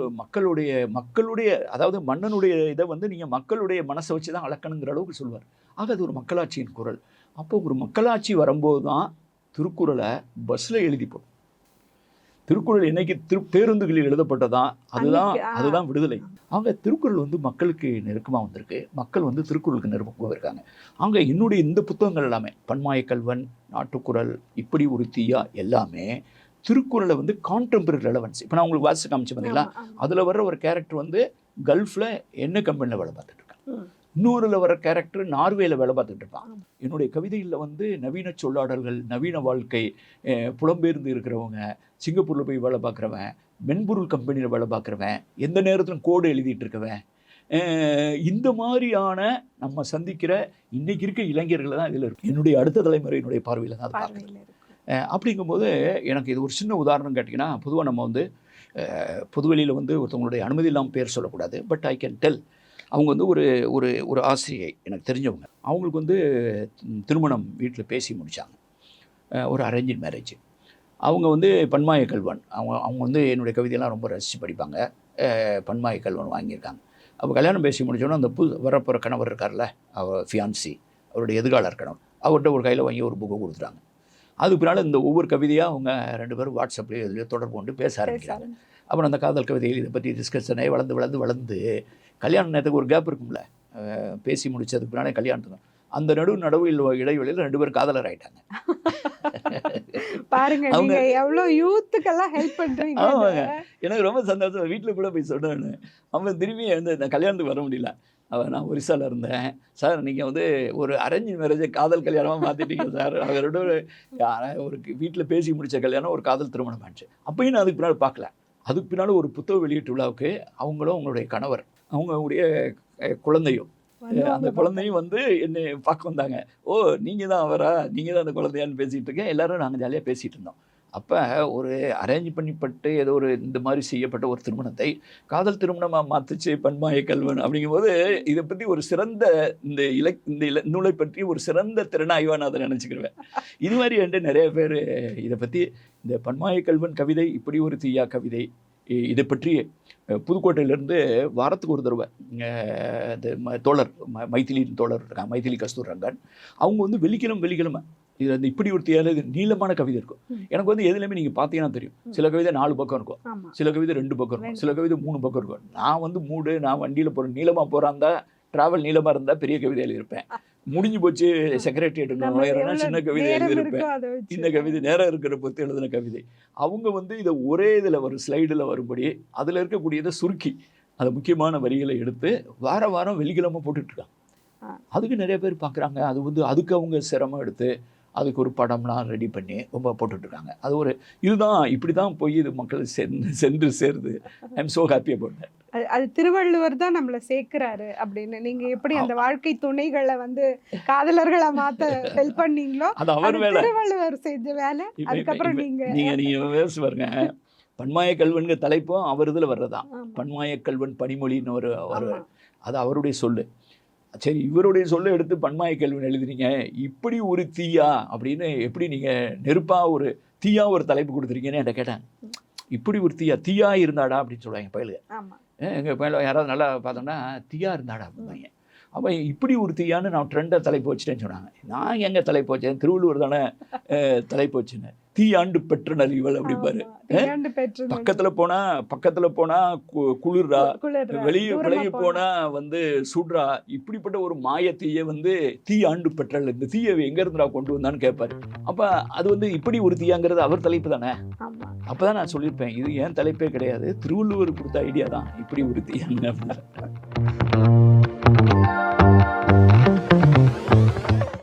மக்களுடைய அதாவது மன்னனுடைய இதை வந்து நீங்கள் மக்களுடைய மனசை வச்சு தான் அளக்கணுங்கிற அளவுக்கு சொல்லுவார். ஆக அது ஒரு மக்களாட்சியின் குரல். அப்போ ஒரு மக்களாட்சி வரும்போது தான் திருக்குறளை பஸ்ஸில் எழுதி போடும். திருக்குறள் என்னைக்கு பேருந்துகளில் எழுதப்பட்டதான் அதுதான் விடுதலை. அவங்க திருக்குறள் வந்து மக்களுக்கு நெருக்கமாக வந்திருக்கு. மக்கள் வந்து திருக்குறளுக்கு நெருக்கமாக இருக்காங்க. அவங்க என்னுடைய இந்த புத்தகங்கள் எல்லாமே பன்மாய கல்வன், நாட்டுக்குறள், இப்படி ஒரு தீயா எல்லாமே திருக்குறளை வந்து கான்டெம்பரரி ரெலவன்ஸ். இப்போ நான் உங்களுக்கு வாசிச்சு காமிச்சு பார்த்தீங்களா, அதில் வர்ற ஒரு கேரக்டர் வந்து கல்ஃபில் என்ன கம்பெனியில் வேலை பார்த்துட்டு இருக்கான், இன்னொருல வர கேரக்டர் நார்வேயில் வேலை பார்த்துட்டு இருப்பான். என்னுடைய கவிதையில் வந்து நவீன சொல்லாடல்கள், நவீன வாழ்க்கை, புலம்பெயர்ந்து இருக்கிறவங்க, சிங்கப்பூரில் போய் வேலை பார்க்குறவன், மென்பொருள் கம்பெனியில் வேலை பார்க்குறவன், எந்த நேரத்திலும் கோடு எழுதிட்டு இருக்கவன், இந்த மாதிரியான நம்ம சந்திக்கிற இன்றைக்கி இருக்க இளைஞர்கள் தான் இதில் இருக்குது. என்னுடைய அடுத்த தலைமுறையினுடைய பார்வையில் தான் அது பார்க்குறேன். அப்படிங்கும்போது எனக்கு இது ஒரு சின்ன உதாரணம் கேட்டிங்கன்னா, பொதுவாக நம்ம வந்து பொதுவெளியில் வந்து ஒருத்தவங்களுடைய அனுமதி இல்லாமல் பேர் சொல்லக்கூடாது, பட் ஐ கேன் டெல். அவங்க வந்து ஒரு ஒரு ஒரு ஆசிரியை, எனக்கு தெரிஞ்சவங்க. அவங்களுக்கு வந்து திருமணம் வீட்டில் பேசி முடித்தாங்க. ஒரு அரேஞ்ச் மேரேஜ். அவங்க வந்து பன்மாய கல்வன். அவங்க வந்து என்னுடைய கவிதையெல்லாம் ரொம்ப ரசித்து படிப்பாங்க. பன்மாய கல்வன் வாங்கியிருக்காங்க. அப்போ கல்யாணம் பேசி முடிச்சோன்னா அந்த வரப்போகிற கணவர் இருக்கார்ல, அவர் ஃபியான்சி, அவருடைய எதிர்காலர் கணவர், அவர்கிட்ட ஒரு கையில் வாங்கி ஒரு புக்கை கொடுத்துட்டாங்க. அதுக்கு பின்னால் இந்த ஒவ்வொரு கவிதையாக அவங்க 2 பேரும் வாட்ஸ்அப்லேயோ இதுலேயோ தொடர்பு கொண்டு பேச ஆரம்பிக்கிறாங்க. அப்புறம் அந்த காதல் கவிதைகள் இதை பற்றி டிஸ்கஷனே வளர்ந்து கல்யாண நேரத்துக்கு ஒரு கேப் இருக்கும்ல, பேசி முடிச்சதுக்கு பின்னாலே கல்யாணத்துக்கு அந்த நடுவில் இடைவெளியில் 2 பேரும் காதலர் ஆகிட்டாங்க. பாருங்க, நீங்க எவ்வளவு யூத்துக்கெல்லாம் ஹெல்ப் பண்றீங்க. ஆமாங்க, எனக்கு ரொம்ப சந்தோஷம். வீட்டில் கூட போய் சொன்னேன்னு. அவன் திரும்பி வந்து இந்த கல்யாணத்துக்கு வர முடியல. நான் ஒரிசாவில் இருந்தேன் சார், நீங்கள் வந்து ஒரு அரேஞ்ச் மேரேஜை காதல் கல்யாணமாக மாற்றிட்டீங்க சார். அவரோட ஒரு வீட்டில் பேசி முடித்த கல்யாணம் ஒரு காதல் திருமணம் ஆச்சு. அப்பயும் நான் அதுக்கு பின்னால் பார்க்கல. அதுக்கு பின்னால் ஒரு புத்தக வெளியீட்டு விழாவுக்கு அவங்களும் அவங்களுடைய கணவர், அவங்களுடைய குழந்தையும், அந்த குழந்தையும் வந்து என்னை பார்க்க வந்தாங்க. ஓ, நீங்கள் தான் அவரா, நீங்கள் தான் அந்த குழந்தையான்னு பேசிகிட்டு இருக்கேன். எல்லோரும் நாங்கள் ஜாலியாக பேசிகிட்டு இருந்தோம். அப்போ ஒரு அரேஞ்ச் பண்ணிப்பட்டு ஏதோ ஒரு இந்த மாதிரி செய்யப்பட்ட ஒரு திருமணத்தை காதல் திருமணமாக மாற்றுச்சு பன்மாய கல்வன். அப்படிங்கும்போது இதை பற்றி ஒரு சிறந்த இந்த நூலை பற்றி ஒரு சிறந்த திறனாய்வாக நான் அதை நினச்சிக்கிடுவேன். இது மாதிரி என்கிட்ட நிறைய பேர் இதை பற்றி இந்த பன்மாய கல்வன் கவிதை இப்படி ஒரு தீயா கவிதை இதை பற்றி புதுக்கோட்டையிலேருந்து வாரத்துக்கு ஒரு தடவை இந்த தோழர் மைதிலியின் தோழர் இருக்காங்க, மைதிலி கஸ்தூர் ரங்கன். அவங்க வந்து வெள்ளிக்கிழமை இது அந்த இப்படி ஒரு தீயால இது நீளமான கவிதை இருக்கும். எனக்கு வந்து எதுலையுமே நீங்கள் பார்த்தீங்கன்னா தெரியும், சில கவிதை 4 பக்கம் இருக்கும், சில கவிதை 2 பக்கம் இருக்கும், சில கவிதை 3 பக்கம் இருக்கும். நான் வந்து நான் வண்டியில் போகிறேன், நீளமாக போகிறாந்தா ட்ராவல் நீளமாக இருந்தால் பெரிய கவிதை எழுதியிருப்பேன். முடிஞ்சு போச்சு செக்ரட்டரியேட் சின்ன கவிதை எழுதியிருப்பேன். இந்த கவிதை நேரம் இருக்கிற பொறுத்து எழுதின கவிதை. அவங்க வந்து இதை ஒரே இதில் ஒரு ஸ்லைடில் வரும்படி அதில் இருக்கக்கூடியதை சுருக்கி அதை முக்கியமான வரிகளை எடுத்து வாரம் வெள்ளிக்கிழமை போட்டுட்ருக்காங்க. அதுக்கு நிறைய பேர் பார்க்குறாங்க. அது வந்து அதுக்கு அவங்க சிரமம் எடுத்து அதுக்கு ஒரு படம்லாம் ரெடி பண்ணி ரொம்ப போட்டுட்ருக்காங்க. அது ஒரு இதுதான், இப்படி தான் போய் இது மக்கள் சென்று சேருது. I am so happy about that. அது திருவள்ளுவர் தான் நம்மளை சேர்க்கிறாரு அப்படின்னு நீங்கள் எப்படி அந்த வாழ்க்கை துணைகளை வந்து காதலர்களை மாற்ற ஹெல்ப் பண்ணீங்களோ, அது அவர் வேலை, திருவள்ளுவர் செஞ்ச வேலை. அதுக்கப்புறம் நீங்கள் பேச பாருங்க, பன்மாய கல்வன்கிற தலைப்பும் அவர் இதில் வர்றதான். பன்மாய கல்வன் பனிமொழின்னு ஒரு அது அவருடைய சொல்லு. சரி, இவருடைய சொல்ல எடுத்து பன்மாய கல்வன் எழுதுறீங்க, இப்படி ஒரு தீயா அப்படின்னு எப்படி நீங்கள் நெருப்பாக ஒரு தீயா ஒரு தலைப்பு கொடுத்துருக்கீங்கன்னு என்கிட்ட கேட்டாங்க. இப்படி ஒரு தீயா இருந்தாடா அப்படின்னு சொல்லுவாங்க பயலுங்க. எங்கள் பயல யாராவது நல்லா பார்த்தோம்னா தீயா இருந்தாடா அப்படிங்க. அப்போ இப்படி ஒரு தீயான்னு நான் ட்ரெண்டை தலைப்பு வச்சுட்டேன்னு சொன்னாங்க. நான் எங்கே தலைப்பு வச்சேன், திருவள்ளுவர் தானே தலைப்பு வச்சுன்னு. தீயாண்டு பெற்றனர் இவள் அப்படிப்பாரு. பக்கத்தில் போனால் குளிர்றா, வெளியே போனால் வந்து சுடுறா, இப்படிப்பட்ட ஒரு மாய தீயை வந்து தீயாண்டு பெற்றல், இந்த தீயை எங்கேருந்துடா கொண்டு வந்தான்னு கேட்பாரு. அப்போ அது வந்து இப்படி ஒரு தீயாங்கிறது அவர் தலைப்பு தானே. அப்போ தான் நான் சொல்லியிருப்பேன், இது ஏன் தலைப்பே கிடையாது, திருவள்ளுவர் கொடுத்த ஐடியா தான் இப்படி ஒரு தீயாங்க அப்படின்னு.